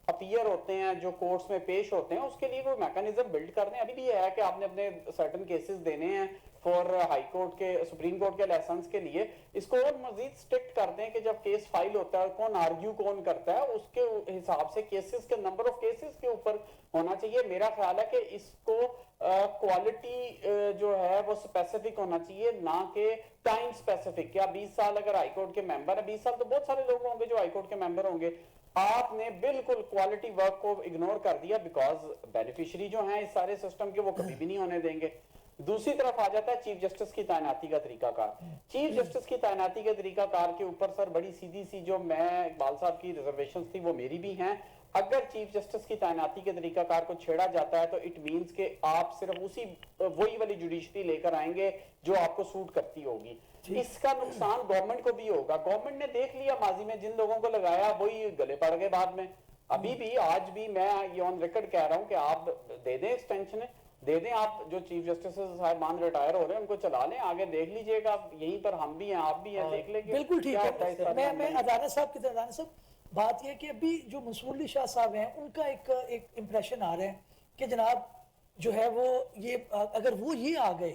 अपीयर होते हैं, जो कोर्ट्स में पेश होते हैं, उसके लिए वो मैकेनिज्म बिल्ड करने अभी भी है कि आपने अपने सर्टेन केसेस देने हैं फॉर हाई कोर्ट के, सुप्रीम कोर्ट के लाइसेंस के लिए। इसको और मजीद स्ट्रिक्ट कर दें कि जब केस फाइल होता है कौन आर्ग्यू कौन करता है, उसके हिसाब से केसेस के नंबर ऑफ केसेस के ऊपर होना चाहिए। मेरा ख्याल है कि इसको क्वालिटी जो है वो स्पेसिफिक होना चाहिए, ना कि टाइम स्पेसिफिक। क्या 20 साल अगर हाईकोर्ट के मेंबर है, 20 साल तो बहुत सारे लोग होंगे जो हाईकोर्ट के मेंबर होंगे। आपने बिल्कुल क्वालिटी वर्क को इग्नोर कर दिया बिकॉज बेनिफिशियरी जो हैं इस सारे सिस्टम के वो कभी भी नहीं होने देंगे। दूसरी तरफ आ जाता है चीफ जस्टिस की तैनाती का तरीकाकार। चीफ जस्टिस की तैनाती के तरीकाकार के ऊपर सर बड़ी सीधी सी जो मैं इकबाल साहब की रिजर्वेशंस थी वो मेरी भी हैं। अगर चीफ जस्टिस की तैनाती के तरीकाकार को छेड़ा जाता है तो इट मींस कि आप सिर्फ उसी वही वाली जुडिशरी लेकर आएंगे जो आपको सूट करती होगी। इसका नुकसान गवर्नमेंट को भी होगा। गवर्नमेंट ने देख लिया माजी में जिन लोगों को लगाया वही गले पड़ गए बाद में। अभी भी आज भी मैं ये ऑन रिकॉर्ड कह रहा हूं कि आप दे दें एक्सटेंशन, दे दें। आप जो चीफ जस्टिस साहब मान रिटायर हो रहे हैं उनको चला लें, आगे देख लीजिएगा। यहीं पर हम भी हैं, आप भी हैं, देख लेंगे। बिल्कुल ठीक है। मैं अदाना साहब की तरफ, अदाना साहब बात यह कि अभी जो मंसूर अली शाह साहब हैं उनका एक इंप्रेशन आ रहा है कि जनाब जो है वो ये अगर वो ये आ गए,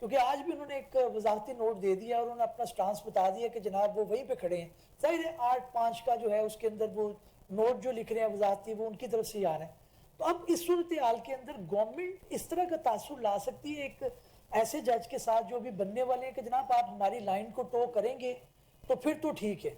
क्योंकि आज भी उन्होंने एक वजारती नोट दे दिया और उन्होंने अपना स्टांस बता दिया कि जनाब वो वहीं पे खड़े हैं। जाहिर है 8/5 का जो है उसके अंदर वो नोट जो लिख रहे हैं वजारती वो उनकी तरफ से ही आ रहे हैं। तो अब इस सूरत हाल के अंदर गवर्नमेंट इस तरह का तासुर ला सकती है एक ऐसे जज के साथ जो भी बनने वाले हैं कि जनाब आप हमारी लाइन को टो करेंगे तो फिर तो ठीक है,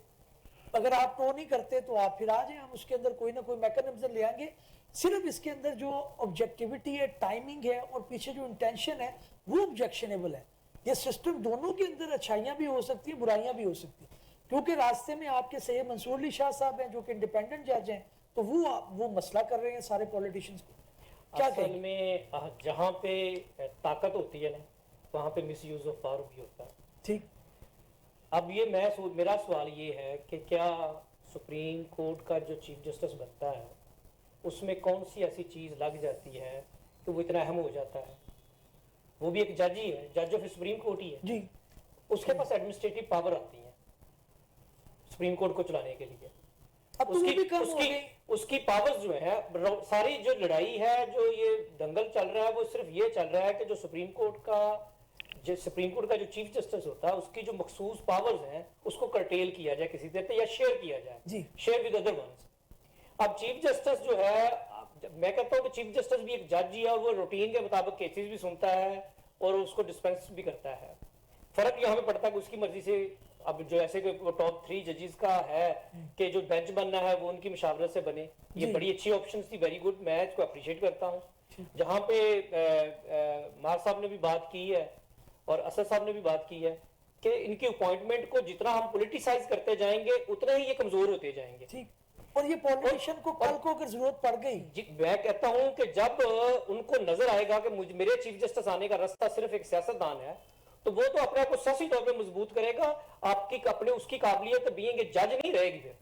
अगर आप टो नहीं करते तो आप फिर आ जाए, हम उसके अंदर कोई ना कोई मैकेनिज्म ले आएंगे। सिर्फ इसके अंदर जो ऑब्जेक्टिविटी है, टाइमिंग है और पीछे जो इंटेंशन है वो ऑब्जेक्शनेबल है। ये सिस्टम दोनों के अंदर अच्छाइयां भी हो सकती हैं, बुराइयां भी हो सकती हैं, क्योंकि रास्ते में आपके सही मंसूर अली शाह साहब हैं जो कि इंडिपेंडेंट जज हैं, तो वो मसला कर रहे हैं सारे पॉलिटिशियंस को। क्या असल में जहाँ पे ताकत होती है ना वहाँ पे मिसयूज ऑफ पावर भी होता है। ठीक। अब ये मेरा सवाल ये है कि क्या सुप्रीम कोर्ट का जो चीफ जस्टिस बनता है उसमें कौन सी ऐसी चीज़ लग जाती है कि वो इतना अहम हो जाता है? वो भी एक जज ही है, जज ऑफ सुप्रीम कोर्ट ही है जी। उसके पास एडमिनिस्ट्रेटिव पावर आती है सुप्रीम कोर्ट को चलाने के लिए। अब तो वो भी कम हो गई। उसकी पावर्स जो है, सारी जो लड़ाई है, जो ये दंगल चल रहा है, वो सिर्फ ये चल रहा है कि जो सुप्रीम कोर्ट का जो चीफ जस्टिस होता है उसकी जो मखसूस पावर्स हैं उसको कर्टेल किया जाए किसी तरह या शेयर किया जाए, शेयर विद अदर वंस। अब चीफ जस्टिस जो है, मैं कहता हूँ कि चीफ जस्टिस भी एक जज ही है और वो रूटीन के मुताबिक केसेस भी सुनता है और उसको डिस्पेंस भी करता है। फर्क यहाँ पे पड़ता है कि उसकी मर्जी से, अब जो ऐसे वो टॉप 3 जजेस का है कि जो बेंच बनना है वो उनकी मशावरत से बने, ये बड़ी अच्छी ऑप्शन थी, वेरी गुड, मैं इसको अप्रिशिएट करता हूँ। जहाँ पे मार साहब ने भी बात की है और असद साहब ने भी बात की है कि इनकी अपॉइंटमेंट को जितना हम पोलिटिसाइज करते जाएंगे उतना ही ये कमजोर होते जाएंगे। ठीक, और ये पॉलिटिशियन को कल को अगर जरूरत पड़ गई, मैं कहता हूं कि जब उनको नजर आएगा कि मेरे चीफ जस्टिस आने का रास्ता सिर्फ एक सियासतदान है, तो वो तो अपने आप को सियासी तौर पे मजबूत करेगा, आपकी अपने उसकी काबिलियत बीइंग जज नहीं रहेगी फिर।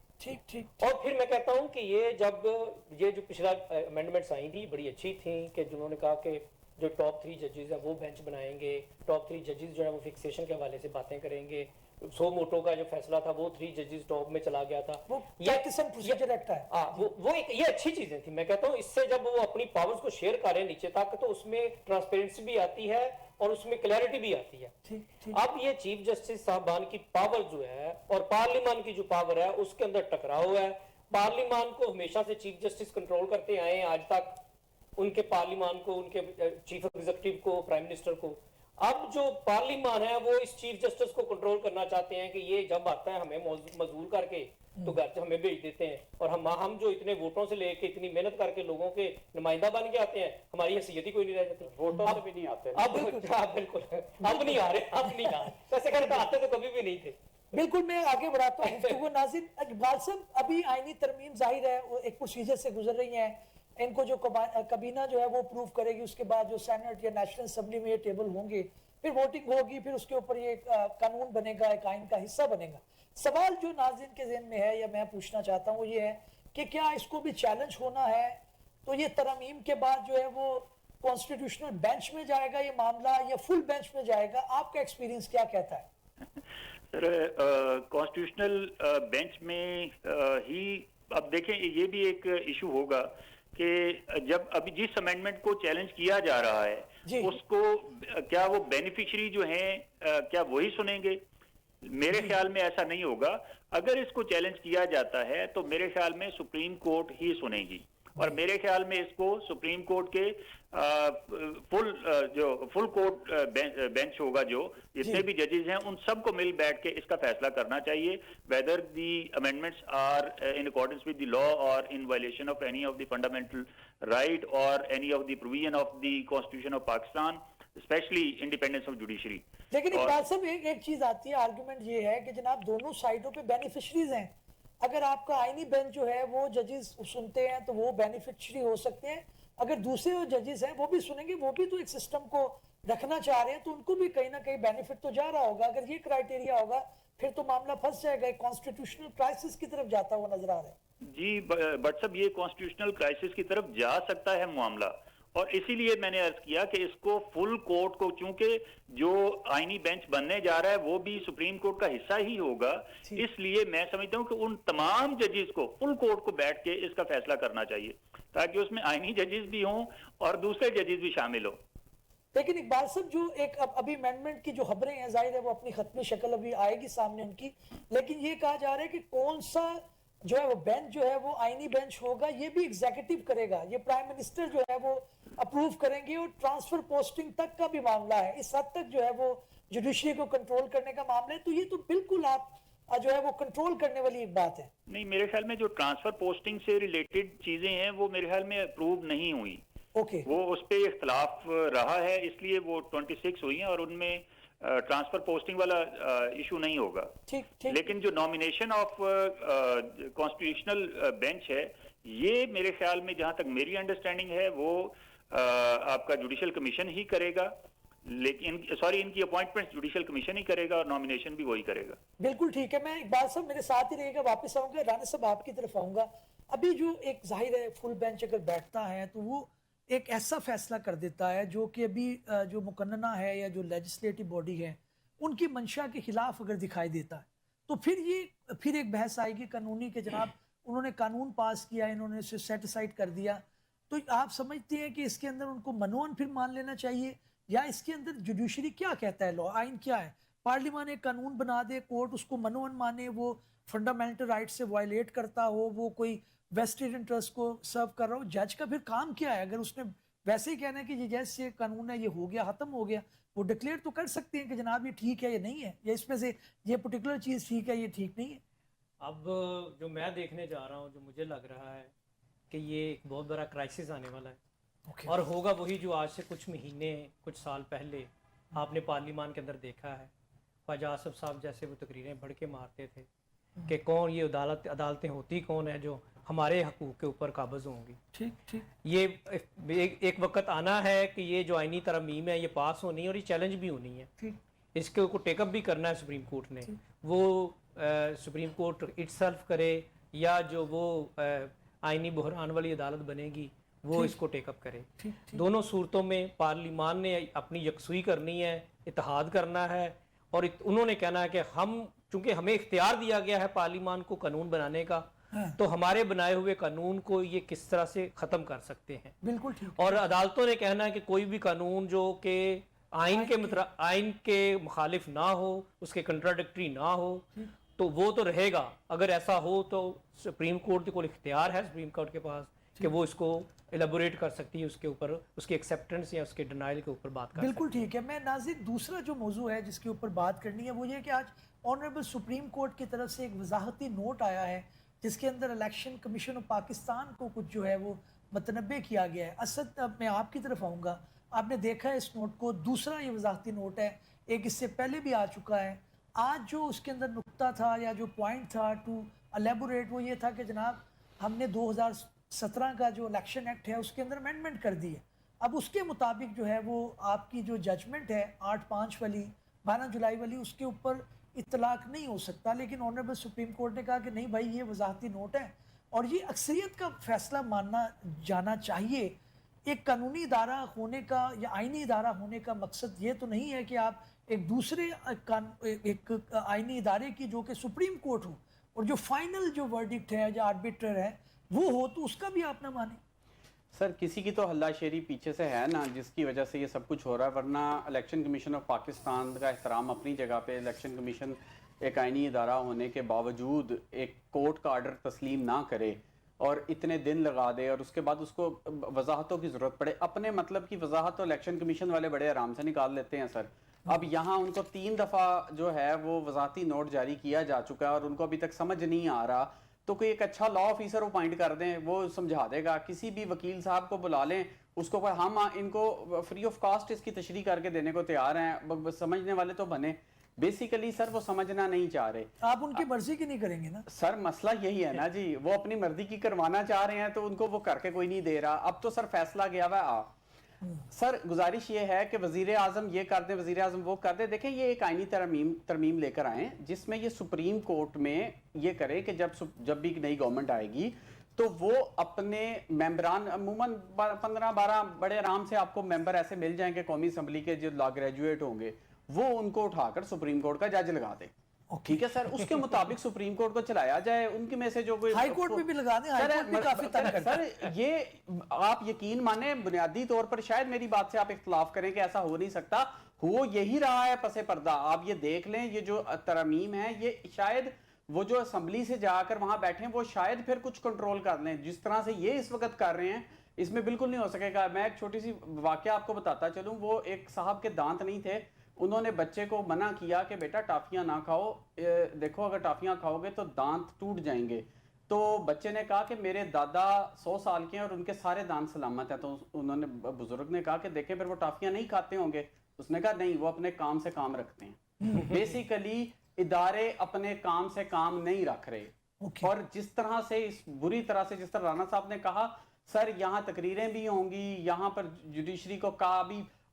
ठीक। और फिर मैं कहता हूं कि ये जो पिछला अमेंडमेंट्स आई थी बड़ी अच्छी थी कि जिन्होंने कहा कि जो टॉप 3 जजेस है वो बेंच बनाएंगे, टॉप 3 जजेस जो है वो फिक्सेशन के हवाले से बातें करेंगे। सो मोटो का जो फैसला था वो 3 जजेस टॉप में चला गया था, वो किस्म प्रोसीजर एक्ट है। वो एक ये अच्छी चीजें थी। मैं कहता हूँ इससे जब वो अपनी पावर्स को शेयर करें नीचे तक तो उसमें ट्रांसपेरेंसी भी आती है और उसमें क्लैरिटी भी आती है। ठीक। अब ये चीफ जस्टिस साहबान की पावर जो है और पार्लियामान की जो पावर है उसके अंदर टकराव है। पार्लियामान को हमेशा से चीफ जस्टिस कंट्रोल करते आए हैं आज तक, उनके पार्लियामान को, उनके चीफ एग्जीक्यूटिव को, प्राइम मिनिस्टर को। अब जो पार्लियामान है वो इस चीफ जस्टिस को कंट्रोल करना चाहते हैं कि ये जब आता है हमें मजबूर करके तो घर से हमें भेज देते हैं, और हम जो इतने वोटों से लेके इतनी मेहनत करके लोगों के नुमाइंदा बन के आते हैं, हमारी हैसियत ही कोई नहीं रह जाती। वोटों से भी नहीं आते अब बिल्कुल अब नहीं आ रहे वैसे कहते आते तो कभी भी नहीं थे। बिल्कुल, मैं आगे बढ़ाता हूँ गुफ्तगू। नाज़रीन, इकबाल साहब, अभी आईनी तरमीम जाहिर है वो एक प्रोसीजर से गुजर रही है, इनको जो कबीना जो है वो अप्रूव करेगी, उसके बाद जो सेनेट या नेशनल असेंबली में ये टेबल होंगे, फिर वोटिंग होगी, फिर उसके ऊपर ये कानून बनेगा, एक आइन का हिस्सा बनेगा। सवाल जो नाज़रीन के ज़हन में है या मैं पूछना चाहता हूँ वो ये है कि क्या इसको भी चैलेंज होना है, तो ये तरमीम के बाद जो है वो कॉन्स्टिट्यूशनल बेंच में जाएगा ये मामला या फुल बेंच में जाएगा? आपका एक्सपीरियंस क्या कहता है? सर, कॉन्स्टिट्यूशनल बेंच में ही अब देखें, ये भी एक इशू होगा कि जब अभी जिस अमेंडमेंट को चैलेंज किया जा रहा है उसको क्या वो बेनिफिशियरी जो हैं क्या वही सुनेंगे? मेरे ख्याल में ऐसा नहीं होगा। अगर इसको चैलेंज किया जाता है तो मेरे ख्याल में सुप्रीम कोर्ट ही सुनेगी, और मेरे ख्याल में इसको सुप्रीम कोर्ट के फुल कोर्ट बेंच होगा, जो जितने भी जजेस हैं उन सबको मिल बैठ के इसका फैसला करना चाहिए, whether the amendments are in accordance with the law और in violation of any of the fundamental right और any of the provision of the constitution of Pakistan, specially independence of judiciary. लेकिन इकबाल साहब, एक चीज आती है, आर्गुमेंट ये है कि जनाब दोनों साइडों पे बेनिफिशरीज हैं। अगर आपका आईनी बेंच जो है वो जजेस सुनते हैं तो वो बेनिफिशरी हो सकते हैं, अगर दूसरे जो जजेस हैं वो भी सुनेंगे, वो भी तो एक सिस्टम को रखना चाह रहे हैं, तो उनको भी कहीं ना कहीं बेनिफिट तो जा रहा होगा। अगर ये क्राइटेरिया होगा फिर तो मामला फंस जाएगा, कॉन्स्टिट्यूशनल क्राइसिस की तरफ जाता हुआ नजर आ रहा है। जी बट साहब, ये कॉन्स्टिट्यूशनल क्राइसिस की तरफ जा सकता है मामला, और इसीलिए मैंने अर्ज किया कि इसको फुल कोर्ट को, चूंकि जो आईनी बेंच बनने जा रहा है वो भी सुप्रीम कोर्ट का हिस्सा ही होगा, इसलिए मैं समझता हूं कि उन तमाम जजेस को फुल कोर्ट को बैठ के इसका फैसला करना चाहिए, ताकि उसमें आईनी जजेस भी हों और दूसरे जजेस भी शामिल हो। लेकिन इकबाल साहब, जो एक अभी अमेंडमेंट की जो खबरें हैं, जाहिर है वो अपनी खत्मी शक्ल अभी आएगी सामने उनकी, लेकिन ये कहा जा रहा है कि कौन सा जो है वो बेंच जो है वो आईनी बेंच होगा, ये भी एग्जीक्यूटिव करेगा, ये प्राइम मिनिस्टर जो है वो अप्रूव करेंगे, और ट्रांसफर पोस्टिंग तक का भी मामला है, इस हद तक जो है वो जुडिशरी को कंट्रोल करने का मामला है। तो ये तो बिल्कुल आप जो है वो कंट्रोल करने वाली एक बात है। नहीं, मेरे ख्याल में जो ट्रांसफर पोस्टिंग से रिलेटेड चीजें हैं वो मेरे ख्याल में अप्रूव नहीं हुई। वो उस पर इख्तलाफ रहा है, इसलिए वो 26 हुई हैं और उनमें ट्रांसफर पोस्टिंग वाला इशू नहीं होगा। ठीक। लेकिन जो नॉमिनेशन ऑफ कॉन्स्टिट्यूशनल बेंच है, ये मेरे ख्याल में, जहां तक मेरी अंडरस्टैंडिंग है, वो आपका जुडिशल कमीशन ही करेगा, लेकिन इनकी अपॉइंटमेंट जुडिशल कमीशन ही करेगा और नॉमिनेशन भी वही करेगा। बिल्कुल ठीक है। मैं इकबाल साहब मेरे साथ ही रहेगा, वापस आऊंगा, राना साहब आपकी तरफ आऊंगा। अभी जो एक जाहिर है फुल बेंच अगर बैठता है तो वो एक ऐसा फैसला कर देता है जो कि अभी जो मुकन्ना है या जो लेजिस्लेटिव बॉडी है उनकी मंशा के खिलाफ अगर दिखाई देता है तो फिर एक बहस आएगी कानूनी के जनाब उन्होंने कानून पास किया, इन्होंने इसे सेट असाइड कर दिया। तो आप समझते हैं कि इसके अंदर उनको मनोवन फिर मान लेना चाहिए, या इसके अंदर जुडिशरी क्या कहता है, लॉ आइन क्या है? पार्लियामेंट एक कानून बना दे, कोर्ट उसको मनोवन माने, वो फंडामेंटल राइट से वायलेट करता हो, वो कोई वेस्टेड इंटरेस्ट को सर्व कर रहा हो, जज का फिर काम क्या है? अगर उसने वैसे ही कहना है कि ये जैसे कानून है ये हो गया खत्म हो गया, वो डिक्लेयर तो कर सकते हैं कि जनाब ये ठीक है ये नहीं है, या इसमें से ये पर्टिकुलर चीज ठीक है ये ठीक नहीं है। अब जो मैं देखने जा रहा हूँ, जो मुझे लग रहा है कि ये एक बहुत बड़ा क्राइसिस आने वाला है और होगा वही जो आज से कुछ महीने कुछ साल पहले आपने पार्लियामान के अंदर देखा है। ख्वाजा आसिफ साहब जैसे वो तकरीरें बढ़ के मारते थे कि कौन ये अदालतें होती कौन है जो हमारे हकूक़ के ऊपर काबज़ होंगी। ठीक ठीक। ये एक वक्त आना है कि ये जो आइनी तरमीम है ये पास होनी है और ये चैलेंज भी होनी है। ठीक। इसके को टेकअप भी करना है सुप्रीम कोर्ट ने। वो सुप्रीम कोर्ट इटसेल्फ करे या जो वो आइनी बहरान वाली अदालत बनेगी वो इसको टेकअप करे। दोनों सूरतों में पार्लियामान ने अपनी यकसुई करनी है, इत्तेहाद करना है और उन्होंने कहना है कि हम चूंकि हमें इख्तियार दिया गया है पार्लियामान को कानून बनाने का, तो हमारे बनाए हुए कानून को ये किस तरह से ख़त्म कर सकते हैं। बिल्कुल ठीक। और अदालतों ने कहना है कि कोई भी कानून जो कि आइन के मुखालिफ ना हो, उसके कंट्राडिक्टरी ना हो, तो वो तो रहेगा। अगर ऐसा हो तो सुप्रीम कोर्ट को इख्तियार है सुप्रीम कोर्ट के पास कि वो इसको एलेबोरेट कर सकती है, उसके ऊपर उसकी एक्सेप्टेंस या उसके डिनाइल के ऊपर बात कर बिल्कुल ठीक है। मैं नाज़रीन दूसरा जो मौजू है जिसके ऊपर बात करनी है वो ये कि आज ऑनरेबल सुप्रीम कोर्ट की तरफ से एक वजाहती नोट आया है जिसके अंदर इलेक्शन कमीशन ऑफ पाकिस्तान को कुछ जो है वो मतनबे किया गया है। असद अब मैं आपकी तरफ आऊँगा, आपने देखा है इस नोट को, दूसरा ये वजाहती नोट है, एक इससे पहले भी आ चुका है। आज जो उसके अंदर नुक्ता था या जो पॉइंट था टू एलेबोरेट वो ये था कि जनाब हमने 2017 का जो इलेक्शन एक्ट है उसके अंदर अमेंडमेंट कर दी है। अब उसके मुताबिक जो है वो आपकी जो जजमेंट है 8/5 वाली 12 जुलाई वाली उसके ऊपर इतलाक नहीं हो सकता। लेकिन ऑनरेबल सुप्रीम कोर्ट ने कहा कि नहीं भाई ये वजाहती नोट है और ये अक्सरियत का फैसला मानना जाना चाहिए। एक कानूनी इदारा होने का या आइनी इदारा होने का मकसद ये तो नहीं है कि आप एक दूसरे एक आइनी इदारे की जो कि सुप्रीम कोर्ट हो और जो फाइनल जो वर्डिक्ट है जो आर्बिटर है वो हो तो उसका भी आप ना माने। सर किसी की तो हल्लाशेरी पीछे से है ना जिसकी वजह से ये सब कुछ हो रहा है, वरना इलेक्शन कमीशन ऑफ पाकिस्तान का एहतराम अपनी जगह पे, इलेक्शन कमीशन एक आइनी इदारा होने के बावजूद एक कोर्ट का आर्डर तस्लीम ना करे और इतने दिन लगा दे और उसके बाद उसको वजाहतों की ज़रूरत पड़े। अपने मतलब की वजाहत तो इलेक्शन कमीशन वाले बड़े आराम से निकाल लेते हैं सर। अब यहाँ उनको 3 दफ़ा जो है वो वजाहती नोट जारी किया जा चुका है और उनको अभी तक समझ नहीं आ रहा, तो कोई एक अच्छा लॉ ऑफिसर अपॉइंट कर दें, वो समझा देगा। किसी भी वकील साहब को बुला लें, उसको हम इनको फ्री ऑफ कॉस्ट इसकी तशरीह करके देने को तैयार हैं, समझने वाले तो बने। बेसिकली सर वो समझना नहीं चाह रहे। आप उनकी मर्जी की नहीं करेंगे ना सर, मसला यही है ना जी, वो अपनी मर्जी की करवाना चाह रहे हैं तो उनको वो करके कोई नहीं दे रहा। अब तो सर फैसला गया हुआ सर गुजारिश ये है कि वजीर आजम ये कर दे, वजीर आजम वो कर दे। देखें ये एक आइनी तरमीम लेकर आए जिसमें ये सुप्रीम कोर्ट में ये करे कि जब भी नई गवर्नमेंट आएगी तो वो अपने मेंबरान अमूमन 15-12 बड़े आराम से आपको मेंबर ऐसे मिल जाएंगे कौमी असम्बली के जो लॉ ग्रेजुएट होंगे, वो उनको उठाकर सुप्रीम कोर्ट का जज लगा दे। ठीक है सर, उसके मुताबिक सुप्रीम कोर्ट को चलाया जाए। उनके में से जो कोई हाई कोर्ट में भी लगा दें, हाई कोर्ट भी काफी तंग करता है। सर ये आप यकीन माने बुनियादी तौर पर शायद मेरी बात से आप इख्तलाफ करें कि ऐसा हो नहीं सकता, हो यही रहा है पसे पर्दा। आप ये देख लें, ये जो तरमीम है ये शायद वो जो असम्बली से जाकर वहां बैठे वो शायद फिर कुछ कंट्रोल कर लें। जिस तरह से ये इस वक्त कर रहे हैं इसमें बिल्कुल नहीं हो सकेगा। मैं एक छोटी सी वाकया आपको बताता चलूं। वो एक साहब के दांत नहीं थे, उन्होंने बच्चे को मना किया कि बेटा टाफियां ना खाओ, देखो अगर टाफियां खाओगे तो दांत टूट जाएंगे। तो बच्चे ने कहा कि मेरे दादा 100 साल के हैं और उनके सारे दांत सलामत हैं। तो उन्होंने बुजुर्ग ने कहा कि देखें फिर वो टाफियां नहीं खाते होंगे। उसने कहा नहीं, वो अपने काम से काम रखते हैं। बेसिकली इदारे अपने काम से काम नहीं रख रहे। और जिस तरह से इस बुरी तरह से जिस तरह राणा साहब ने कहा सर, यहाँ तकरीरें भी होंगी, यहाँ पर जुडिशरी को कहा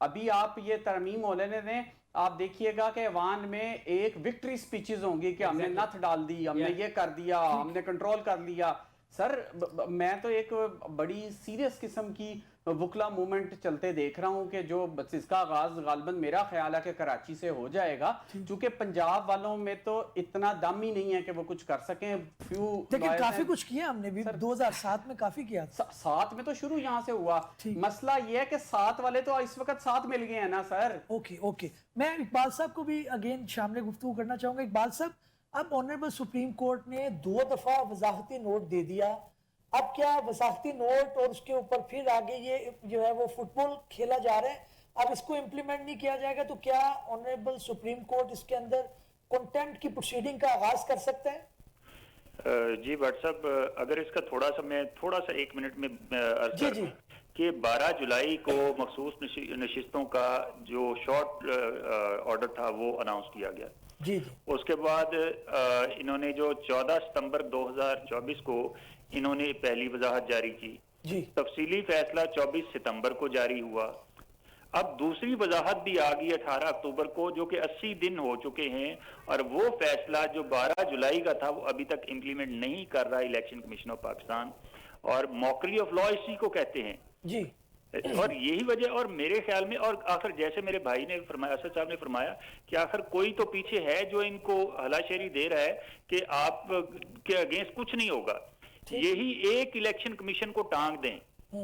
अभी आप ये तरमीम हो लेने दें, आप देखिएगा कि ऐवान में एक विक्ट्री स्पीचेस होंगी कि हमने नथ डाल दी, हमने ये कर दिया, हमने कंट्रोल कर लिया। सर मैं तो एक बड़ी सीरियस किस्म की वुकला मूवमेंट चलते देख रहा हूं कि जो इसका आगाज गालबन मेरा ख्याल है कि कराची से हो जाएगा, क्योंकि पंजाब वालों में तो इतना दम ही नहीं है कि वो कुछ कर सकें। लेकिन काफी कुछ किया हमने भी, 2007 में काफी किया था। 7 में तो शुरू यहाँ से हुआ। मसला ये है कि 7 वाले तो इस वक्त 7 मिल गए हैं ना सर। ओके मैं इकबाल साहब को भी अगेन शामिल गुफ्तगू करना चाहूंगा। इकबाल साहब, अब ऑनरेबल सुप्रीम कोर्ट ने 2 दफा वजाहती नोट दे दिया, अब क्या वजाहती नोट और उसके ऊपर फिर आगे ये जो है वो फुटबॉल खेला जा रहा है, अब इसको इम्प्लीमेंट नहीं किया जाएगा तो क्या ऑनरेबल सुप्रीम कोर्ट इसके अंदर कंटेम्प्ट की प्रोसीडिंग का आगाज कर सकता है? जी व्हाट्सअप, अगर इसका थोड़ा सा 1 मिनट में अर्ज जी, कर दूं कि 12 जुलाई को मखसूस नशिस्तों का जो शॉर्ट ऑर्डर था वो अनाउंस किया गया। जी। उसके बाद इन्होंने जो 14 सितंबर 2024 को इन्होंने पहली वजाहत जारी की जी। तफसीली फैसला 24 सितंबर को जारी हुआ। अब दूसरी वजाहत भी आ गई 18 अक्टूबर को, जो कि 80 दिन हो चुके हैं, और वो फैसला जो 12 जुलाई का था वो अभी तक इम्प्लीमेंट नहीं कर रहा इलेक्शन कमीशन ऑफ पाकिस्तान, और मॉकरी ऑफ लॉ इसी को कहते हैं जी। और यही वजह, और मेरे ख्याल में, और आखिर जैसे मेरे भाई ने फरमाया, असद साहब ने फरमाया कि आखिर कोई तो पीछे है जो इनको हलाशेरी दे रहा है कि आप के अगेंस्ट कुछ नहीं होगा। यही एक इलेक्शन कमीशन को टांग दें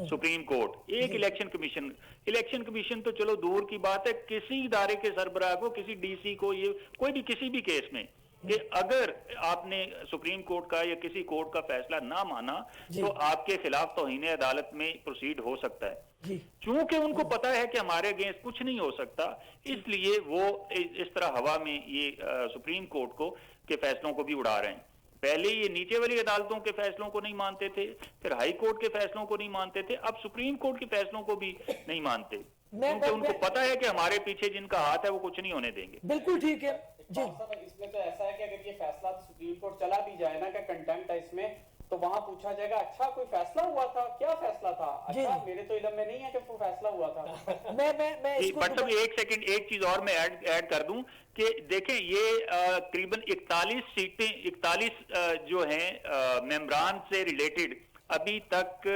सुप्रीम कोर्ट, एक इलेक्शन कमीशन तो चलो दूर की बात है, किसी इदारे के सरबराह को, किसी डीसी को, ये कोई भी किसी भी केस में कि अगर आपने सुप्रीम कोर्ट का या किसी कोर्ट का फैसला ना माना तो आपके खिलाफ तौहीन अदालत में प्रोसीड हो सकता है। क्योंकि उनको पता है कि हमारे अगेंस्ट कुछ नहीं हो सकता, इसलिए वो इस तरह हवा में ये सुप्रीम कोर्ट को के फैसलों को भी उड़ा रहे हैं। पहले ये नीचे वाली अदालतों के फैसलों को नहीं मानते थे, फिर हाई कोर्ट के फैसलों को नहीं मानते थे, अब सुप्रीम कोर्ट के फैसलों को भी नहीं मानते, क्योंकि उनको पता है कि हमारे पीछे जिनका हाथ है वो कुछ नहीं होने देंगे। बिल्कुल ठीक है जी। इसमें तो ऐसा है कि अगर ये फैसला सुप्रीम कोर्ट चला भी जाए ना कि कंटेम्प्ट है इसमें, तो वहां पूछा जाएगा अच्छा कोई फैसला हुआ था, क्या फैसला था, अच्छा मेरे तो इल्म में नहीं है कि वो फैसला हुआ था। मैं इसको मतलब एक सेकंड, एक चीज और मैं ऐड कर दूं कि देखें ये करीबन 41 सीटें, 41 जो हैं मेंबरान से रिलेटेड अभी तक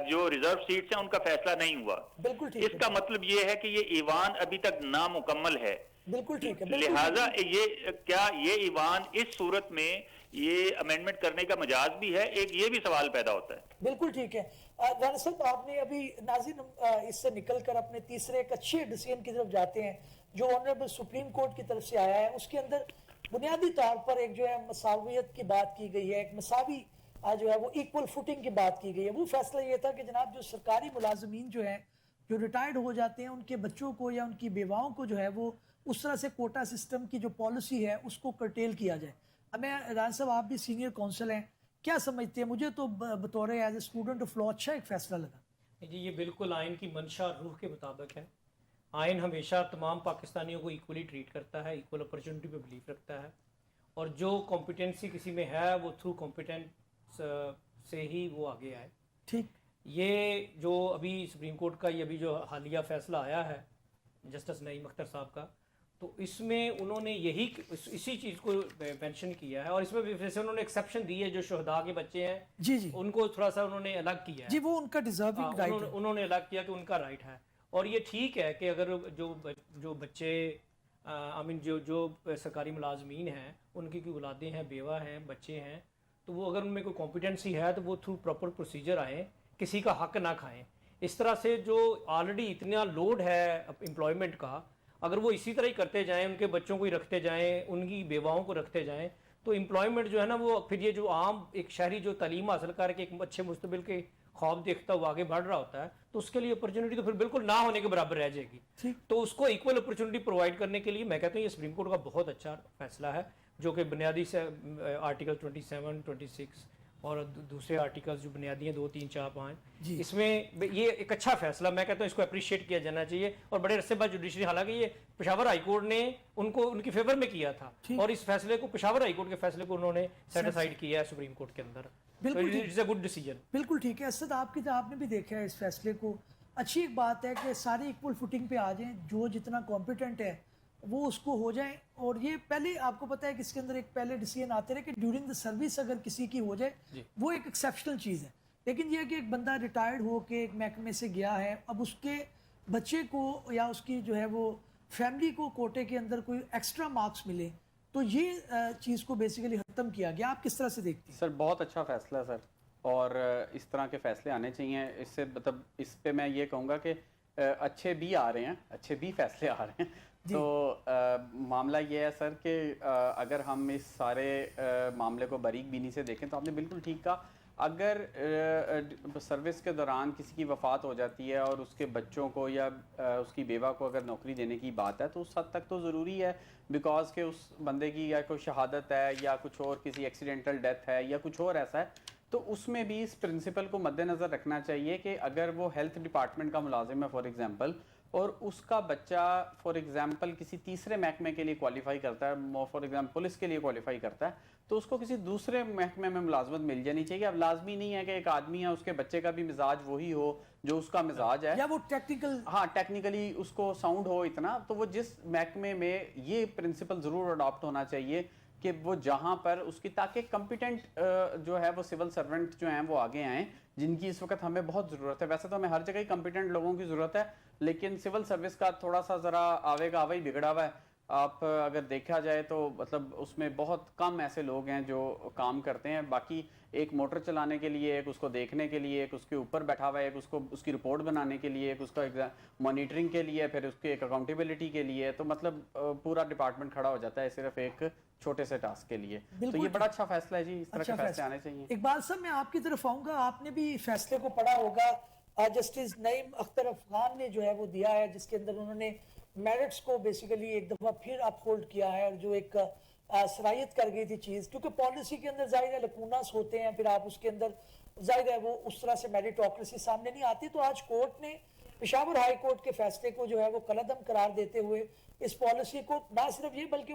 जो रिजर्व सीट्स हैं उनका फैसला नहीं हुआ। बिल्कुल ठीक इसका मतलब ये है कि ये ईवान अभी तक नामुकम्मल है। बिल्कुल ठीक है। लिहाजा ये क्या ये ईवान इस सूरत में ये अमेंडमेंट करने का मजाज भी है, एक ये भी सवाल पैदा होता है। बिल्कुल ठीक है। राना साहब, आपने अभी नाज़रीन इससे निकलकर अपने तीसरे एक अच्छे डिसीजन की तरफ जाते हैं जो ऑनरेबल सुप्रीम कोर्ट की तरफ से आया है। उसके अंदर बुनियादी तौर पर एक जो है मसावियत की बात की गई है, एक मसावी जो है वो इक्वल फुटिंग की बात की गई है। वो फैसला ये था कि जनाब जो सरकारी मुलाजमीन जो है जो रिटायर्ड हो जाते हैं उनके बच्चों को या उनकी बेवाओं को जो है वो उस तरह से कोटा सिस्टम की जो पॉलिसी है उसको कर्टेल किया जाए। अब मैं राना साहब, आप भी सीनियर काउंसिल हैं, क्या समझते हैं? मुझे तो बतौर as a student of law अच्छा एक फैसला लगा। जी, ये बिल्कुल आइन की मंशा और रूह के मुताबिक है। आइन हमेशा तमाम पाकिस्तानियों को इक्वली ट्रीट करता है, इक्वल अपॉर्चुनिटी पे बिलीव रखता है, और जो कॉम्पिटेंसी किसी में है वो थ्रू कॉम्पिटेंस से ही वो आगे आए। ठीक। ये जो अभी सुप्रीम कोर्ट का ये अभी जो हालिया फैसला आया है जस्टिस नईम अख्तर साहब का, तो इसमें उन्होंने यही इसी चीज़ को मेंशन किया है, और इसमें जैसे उन्होंने एक्सेप्शन दी है जो शहदा के बच्चे हैं जी उनको थोड़ा सा उन्होंने अलग किया है। जी, वो उनका डिजर्विंग राइट है। उन्होंने अलग किया कि उनका राइट है, और ये ठीक है कि अगर जो बच्चे आई मीन जो सरकारी मुलाजमीन हैं उनकी कोई औलादें हैं, बेवा हैं, बच्चे हैं, तो वो अगर उनमें कोई कॉम्पिटेंसी है तो वो थ्रू प्रॉपर प्रोसीजर आए, किसी का हक ना खाएं। इस तरह से जो ऑलरेडी इतना लोड है एम्प्लॉयमेंट का, अगर वो इसी तरह ही करते जाएं, उनके बच्चों को ही रखते जाएं, उनकी बेवाओं को रखते जाएं, तो एम्प्लॉयमेंट जो है ना वो फिर ये जो आम एक शहरी जो तालीम हासिल करके एक अच्छे मुस्तबिल के ख्वाब देखता हुआ आगे बढ़ रहा होता है, तो उसके लिए अपॉर्चुनिटी तो फिर बिल्कुल ना होने के बराबर रह जाएगी। तो उसको इक्वल अपॉर्चुनिटी प्रोवाइड करने के लिए मैं कहता हूँ ये सुप्रीम कोर्ट का बहुत अच्छा फैसला है, जो कि बुनियादी से आर्टिकल 27, 26 और दूसरे आर्टिकल्स जो बुनियादी हैं 2, 3, 4, 5, इसमें ये एक अच्छा फैसला, मैं कहता हूँ इसको अप्रिशिएट किया जाना चाहिए। और बड़े अरसे बाद जुडिशरी, हालांकि ये पेशावर हाईकोर्ट ने उनको उनकी फेवर में किया था, और इस फैसले को पेशावर हाईकोर्ट के फैसले को उन्होंने सेट असाइड किया है सुप्रीम कोर्ट के अंदर। It's a good decision. बिल्कुल ठीक है। असद, आपने भी देखा है इस फैसले को। अच्छी एक बात है कि सारे इक्वल फुटिंग पे आ जाएं, जो जितना कॉम्पिटेंट है वो उसको हो जाए। और ये पहले आपको पता है कि इसके अंदर एक पहले डिसीजन आते रहे कि ड्यूरिंग द सर्विस अगर किसी की हो जाए वो एक एक्सेप्शनल चीज़ है। लेकिन ये है कि एक बंदा रिटायर्ड हो के एक महकमे से गया है, अब उसके बच्चे को या उसकी जो है वो फैमिली को कोटे के अंदर कोई एक्स्ट्रा मार्क्स मिले, तो ये चीज़ को बेसिकली खत्म किया गया। आप किस तरह से देखती हैं? सर बहुत अच्छा फैसला है सर, और इस तरह के फैसले आने चाहिए। इससे मतलब इस पे मैं ये कहूँगा कि अच्छे भी आ रहे हैं, अच्छे भी फैसले आ रहे हैं। तो मामला ये है सर कि अगर हम इस सारे मामले को बारीक बीनी से देखें तो आपने बिल्कुल ठीक कहा। अगर सर्विस के दौरान किसी की वफ़ात हो जाती है और उसके बच्चों को या उसकी बेवा को अगर नौकरी देने की बात है तो उस हद तक तो ज़रूरी है, बिकॉज के उस बंदे की या कोई शहादत है या कुछ और किसी एक्सीडेंटल डेथ है या कुछ और ऐसा है, तो उसमें भी इस प्रिंसिपल को मद्देनज़र रखना चाहिए कि अगर वो हेल्थ डिपार्टमेंट का मुलाजिम है फॉर एग्जांपल, और उसका बच्चा फॉर एग्जांपल किसी तीसरे महकमे के लिए क्वालिफाई करता है, फॉर एग्जांपल पुलिस के लिए क्वालिफाई करता है, तो उसको किसी दूसरे महकमे में मुलाजमत मिल जानी चाहिए। अब लाजमी नहीं है कि एक आदमी है उसके बच्चे का भी मिजाज वही हो जो उसका मिजाज है, या वो टेक्निकल, हाँ टेक्निकली उसको साउंड हो इतना, तो वो जिस महकमे में, ये प्रिंसिपल ज़रूर अडॉप्ट होना चाहिए कि वो जहाँ पर उसकी, ताकि कॉम्पिटेंट जो है वो सिविल सर्वेंट जो हैं वो आगे आएँ, जिनकी इस वक्त हमें बहुत ज़रूरत है। वैसे तो हमें हर जगह ही कॉम्पिटेंट लोगों की ज़रूरत है, लेकिन सिविल सर्विस का थोड़ा सा ज़रा आवे का आवा ही बिगड़ा हुआ है। आप अगर देखा जाए तो मतलब उसमें बहुत कम ऐसे लोग हैं जो काम करते हैं। बाकी एक मोटर चलाने के लिए, एक उसको देखने के लिए, एक उसके ऊपर बैठा हुआ है, एक उसको उसकी रिपोर्ट बनाने के लिए, एक उसका मॉनिटरिंग के लिए, फिर उसके एक अकाउंटेबिलिटी के लिए, तो मतलब पूरा डिपार्टमेंट खड़ा हो जाता है सिर्फ एक छोटे से टास्क के लिए। तो ये बड़ा अच्छा फैसला है जी, इस तरह के फैसले आने चाहिए। इकबाल साहब मैं आपकी तरफ आऊंगा, आपने भी फैसले को पढ़ा होगा। जस्टिस नईम अख्तर अफगान ने जो है वो दिया है, जिसके अंदर उन्होंने मेरिट्स को बेसिकली एक दफा फिर अपहोल्ड किया है, और जो एक सराहियत कर गई थी चीज, क्योंकि पॉलिसी के अंदर जाहिर है लकूनास होते हैं, फिर आप उसके अंदर जाहिर है वो उस तरह से मेरिटोक्रेसी सामने नहीं आती। तो आज कोर्ट ने पेशावर हाई कोर्ट के फैसले को जो है वो कलअदम करार देते हुए इस पॉलिसी को, ना सिर्फ ये बल्कि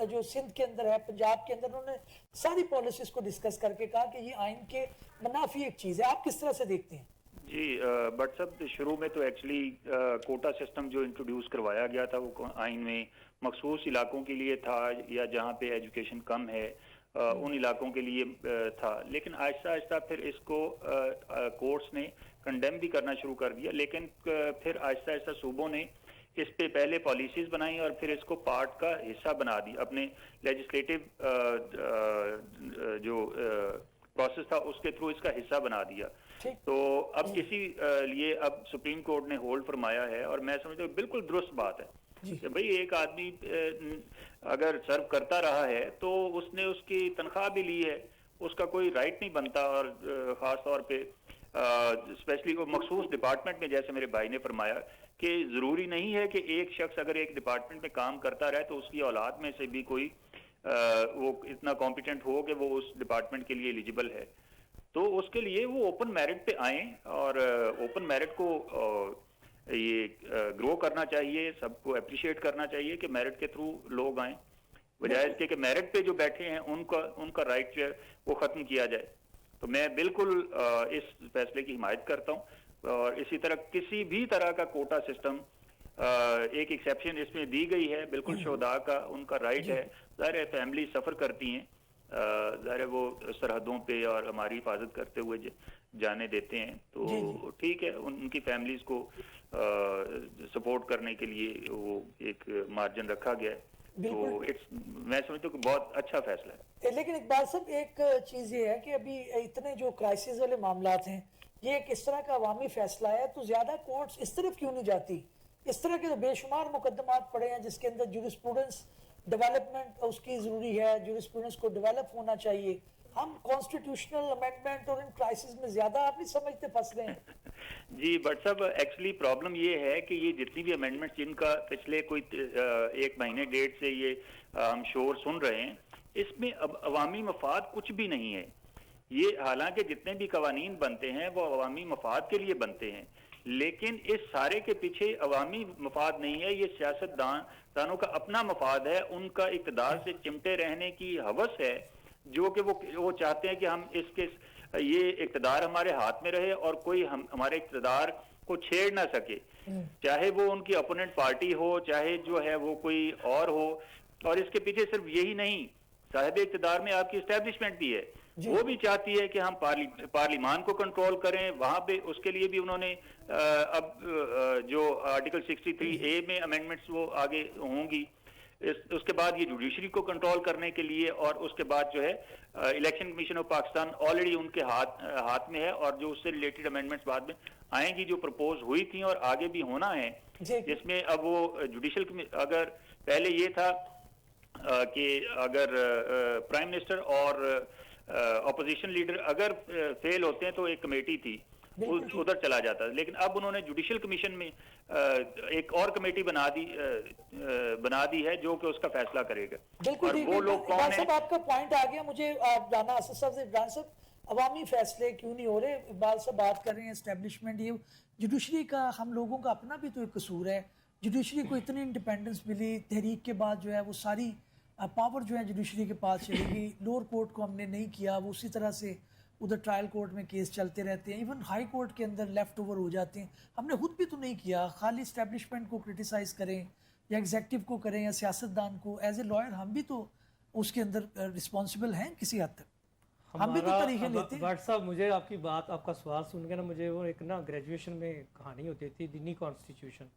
जो सिंध के अंदर है, पंजाब के अंदर, उन्होंने सारी पॉलिसीज को डिस्कस करके कहा कि ये आइन के मुनाफी एक चीज है। आप किस तरह से देखते हैं? जी बट सब शुरू में तो एक्चुअली कोटा सिस्टम जो इंट्रोड्यूस करवाया गया था वो आइन में मखसूस इलाकों के लिए था, या जहाँ पे एजुकेशन कम है उन इलाकों के लिए था। लेकिन आहिस्ता आहिस्ता फिर इसको कोर्ट्स ने कंडेम भी करना शुरू कर दिया, लेकिन फिर आहिस्ता आहिस्ता सूबों ने इस पे पहले पॉलिसीज बनाई और फिर इसको पार्ट का हिस्सा बना दी, अपने लेजिस्लेटिव जो प्रोसेस था उसके थ्रू इसका हिस्सा बना दिया। तो अब इसी लिए अब सुप्रीम कोर्ट ने होल्ड फरमाया है, और मैं समझता हूँ बिल्कुल दुरुस्त बात है कि भाई एक आदमी अगर सर्व करता रहा है तो उसने उसकी तनख्वाह भी ली है, उसका कोई राइट नहीं बनता। और ख़ास तौर पे स्पेशली वो मखसूस डिपार्टमेंट में, जैसे मेरे भाई ने फरमाया कि ज़रूरी नहीं है कि एक शख्स अगर एक डिपार्टमेंट में काम करता रहे तो उसकी औलाद में से भी कोई वो इतना कॉम्पिटेंट हो कि वो उस डिपार्टमेंट के लिए एलिजिबल है। तो उसके लिए वो ओपन मेरिट पे आए, और ओपन मेरिट को ये ग्रो करना चाहिए, सबको अप्रिशिएट करना चाहिए कि मेरिट के थ्रू लोग आए, बजाय इसके कि मेरिट पे जो बैठे हैं उनका राइट जो है वो ख़त्म किया जाए। तो मैं बिल्कुल इस फैसले की हिमायत करता हूँ, और इसी तरह किसी भी तरह का कोटा सिस्टम, एक एक्सेप्शन इसमें दी गई है, बिल्कुल शोधा का उनका राइट है। ज़ाहिर है फैमिली सफ़र करती हैं, ज़ाहिर है वो सरहदों पे और हमारी हिफाजत करते हुए जाने देते हैं, तो ठीक है उनकी फैमिलीज को सपोर्ट करने के लिए वो एक मार्जिन रखा गया है। तो मैं समझता हूँ कि बहुत अच्छा फैसला है। लेकिन इकबाल साहब एक चीज़ ये है कि अभी इतने जो क्राइसिस वाले मामलात हैं, ये एक इस तरह का अवामी फैसला है, तो ज़्यादा कोर्ट्स इस तरफ क्यों नहीं जाती? इस तरह के तो बेशुमार मुकदमात पड़े हैं जिसके अंदर जूरिस्प्रूडेंस डेवलपमेंट उसकी ज़रूरी है, जूरिस्प्रूडेंस को डेवलप होना चाहिए। हम कॉन्स्टिट्यूशनल अमेंडमेंट और इन क्राइसिस में ज़्यादा आप नहीं समझते फंस रहे हैं? जी बट साहब एक्चुअली प्रॉब्लम ये है कि ये जितनी भी अमेंडमेंट जिनका पिछले कोई एक महीने डेढ़ से ये हम शोर सुन रहे हैं, इसमें अब अवामी मफाद कुछ भी नहीं है। ये हालांकि जितने भी कवानीन बनते हैं वो अवामी मफाद के लिए बनते हैं, लेकिन इस सारे के पीछे अवामी मफाद नहीं है, ये सियासतदानों का अपना मफाद है, उनका इक़्तिदार से चिमटे रहने की हवस है, जो कि वो चाहते हैं कि हम ये इक़्तिदार हमारे हाथ में रहे और कोई हमारे इक़्तिदार को छेड़ ना सके, चाहे वो उनकी अपोनेंट पार्टी हो, चाहे जो है वो कोई और हो। और इसके पीछे सिर्फ यही नहीं, साहिब इक़्तिदार में आपकी एस्टेब्लिशमेंट भी है, वो भी चाहती है कि हम पार्लिमान को कंट्रोल करें। वहां पे उसके लिए भी उन्होंने अब जो आर्टिकल 63A में अमेंडमेंट्स वो आगे होंगी। उसके बाद ये जुडिशरी को कंट्रोल करने के लिए, और उसके बाद जो है election commission of Pakistan already उनके हाथ में है, और जो उससे रिलेटेड अमेंडमेंट्स बाद में आएंगी जो प्रपोज हुई थी और आगे भी होना है, जिसमें अब वो जुडिशल, अगर पहले ये था कि अगर प्राइम मिनिस्टर और ऑपोजिशन लीडर अगर फेल होते हैं तो एक कमेटी थी उधर चला जाता है, लेकिन अब उन्होंने जुडिशल कमीशन में एक और कमेटी बना दी है जो कि उसका फैसला करेगा। बिल्कुल और ठीक वो है। लोग कौन साहब है? आपका पॉइंट आ गया, मुझे जाना असद साहब से। इमरान साहब, अवामी फैसले क्यों नहीं हो रहे? इकबाल साहब बात कर रहे हैं एस्टेब्लिशमेंट, ये जुडिशरी का हम लोगों का अपना भी तो एक कसूर है। जुडिशरी को इतनी इंडिपेंडेंस मिली, तहरीक के बाद जो है वो सारी पावर जो है जुडिशरी के पास चली गई। लोअर कोर्ट को हमने नहीं किया, वो उसी तरह से उधर ट्रायल कोर्ट में केस चलते रहते हैं, इवन हाई कोर्ट के अंदर लेफ्ट ओवर हो जाते हैं। हमने खुद भी तो नहीं किया, खाली इस्टेब्लिशमेंट को क्रिटिसाइज करें या एग्जेक्टिव को करें या सियासतदान को। एज ए लॉयर हम भी तो उसके अंदर रिस्पॉन्सिबल हैं किसी हद तक, हम भी तो तरीके लेते हैं। भट्ट साहब, मुझे आपकी बात, आपका सवाल सुन के ना, मुझे वो एक ना ग्रेजुएशन में कहानी होती थी दीनी कॉन्स्टिट्यूशन,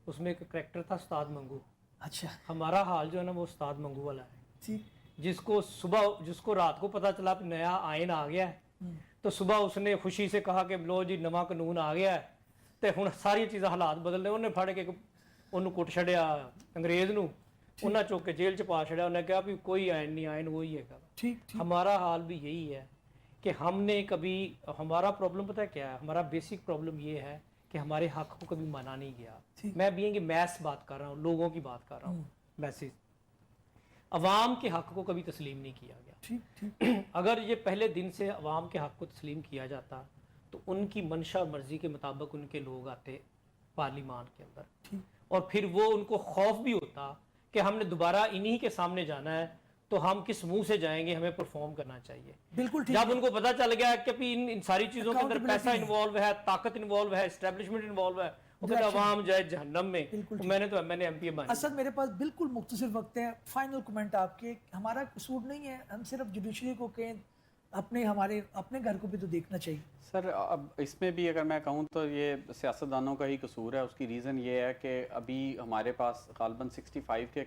उसमें एक करैक्टर था उस्ताद मंगू। अच्छा, हमारा हाल जो है ना वो उस्ताद मंगू वाला है, ठीक। जिसको रात को पता चला कि नया आइन आ गया है, तो सुबह उसने खुशी से कहा कि लो जी नवा कानून आ गया है, तो हुण सारी चीज़ां हालात बदल रहे। उन्हें फड़ के उन्हों कुट छड़िया अंग्रेज़ नूं, उन्हें चुक के जेल च पा छड़िया। उन्हें कहा भी कोई आइन नहीं, आइन वही है। ठीक ठीक। हमारा हाल भी यही है कि हमने कभी, हमारा प्रॉब्लम पता है क्या है? हमारा बेसिक प्रॉब्लम ये है कि हमारे हक को कभी माना नहीं गया। मैं भी कि मैस बात कर रहा हूँ, लोगों की बात कर रहा हूँ, मैसेज, अवाम के हक को कभी तस्लीम नहीं किया गया। ठीक ठीक। अगर ये पहले दिन से अवाम के हक को तस्लीम किया जाता तो उनकी मंशा और मर्जी के मुताबिक उनके लोग आते पार्लिमान के अंदर, और फिर वो उनको खौफ भी होता कि हमने दोबारा इन्हीं के सामने जाना है, तो हम किस मुंह से जाएंगे, हमें परफॉर्म करना चाहिए। बिल्कुल ठीक। जब उनको पता चल गया कि इन सारी चीज़ों के अंदर पैसा Accountability इन्वॉल्व है, ताकत इन्वॉल्व है, एस्टेब्लिशमेंट इन्वॉल्व है, वो कहते अवाम जाए जहन्नम में। बिल्कुल तो ठीक। मैंने एमपी बना। असद, मेरे पास बिल्कुल मुख्तसर वक्त है, फाइनल कमेंट आपके। हमारा कसूर नहीं है, हम सिर्फ जुडिशरी को कहें, हमारे अपने घर को भी तो देखना चाहिए। सर अब इसमें भी अगर मैं कहूँ तो ये सियासतदानों का ही कसूर है। उसकी रीज़न ये है कि अभी हमारे पास गालबन 65 के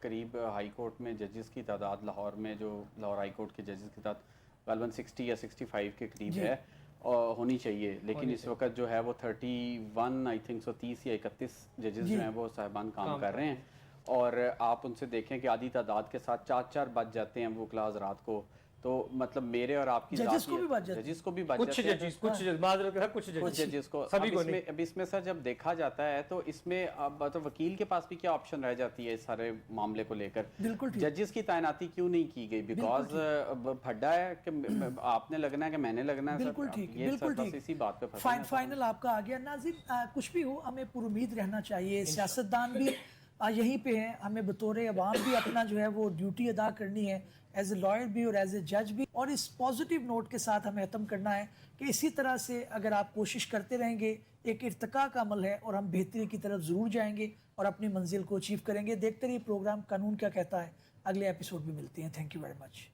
करीब हाई कोर्ट में जजेस की तादाद, लाहौर में जो लाहौर हाई कोर्ट के जजेस की तादाद गालबन 60 या 65 के करीब है और होनी चाहिए, लेकिन इस वक्त जो है वो 31 आई थिंक 30 या 31 जजेस जो हैं वो साहिबान काम कर रहे हैं। और आप उनसे देखें कि आधी तादाद के साथ 4 बज जाते हैं वो क्लास रात को। तो मतलब मेरे और आपकी जजेस को भी बच जाते हैं, जजेस को भी बच कुछ जाते हैं, जजेस, कुछ जजेस को सभी को नहीं। अब इसमें सर जब देखा जाता है तो इसमें अब तो वकील के पास भी क्या ऑप्शन रह जाती है इस सारे मामले को लेकर। बिल्कुल ठीक। जजेस की तैनाती क्यों नहीं की गई? बिकॉज फड्डा है कि आपने लगना है कि मैंने लगना है। बिल्कुल ठीक, ये बिल्कुल बस ठीक। इसी बात पे फंसे हैं। फाइनल आपका आ गया। नाज़रीन, कुछ भी हो, हमें पुरुमीद रहना चाहिए। सियासतदान भी यहीं पे हैं, हमें बतौर अवाम भी अपना जो है वो ड्यूटी अदा करनी है, एज ए लॉयर भी और एज ए जज भी। और इस पॉजिटिव नोट के साथ हमें ख़त्म करना है कि इसी तरह से अगर आप कोशिश करते रहेंगे, एक इर्तिका का अमल है और हम बेहतरी की तरफ ज़रूर जाएंगे और अपनी मंजिल को अचीव करेंगे। देखते रहिए प्रोग्राम कानून क्या कहता है। अगले एपिसोड में मिलते हैं। Thank you very much.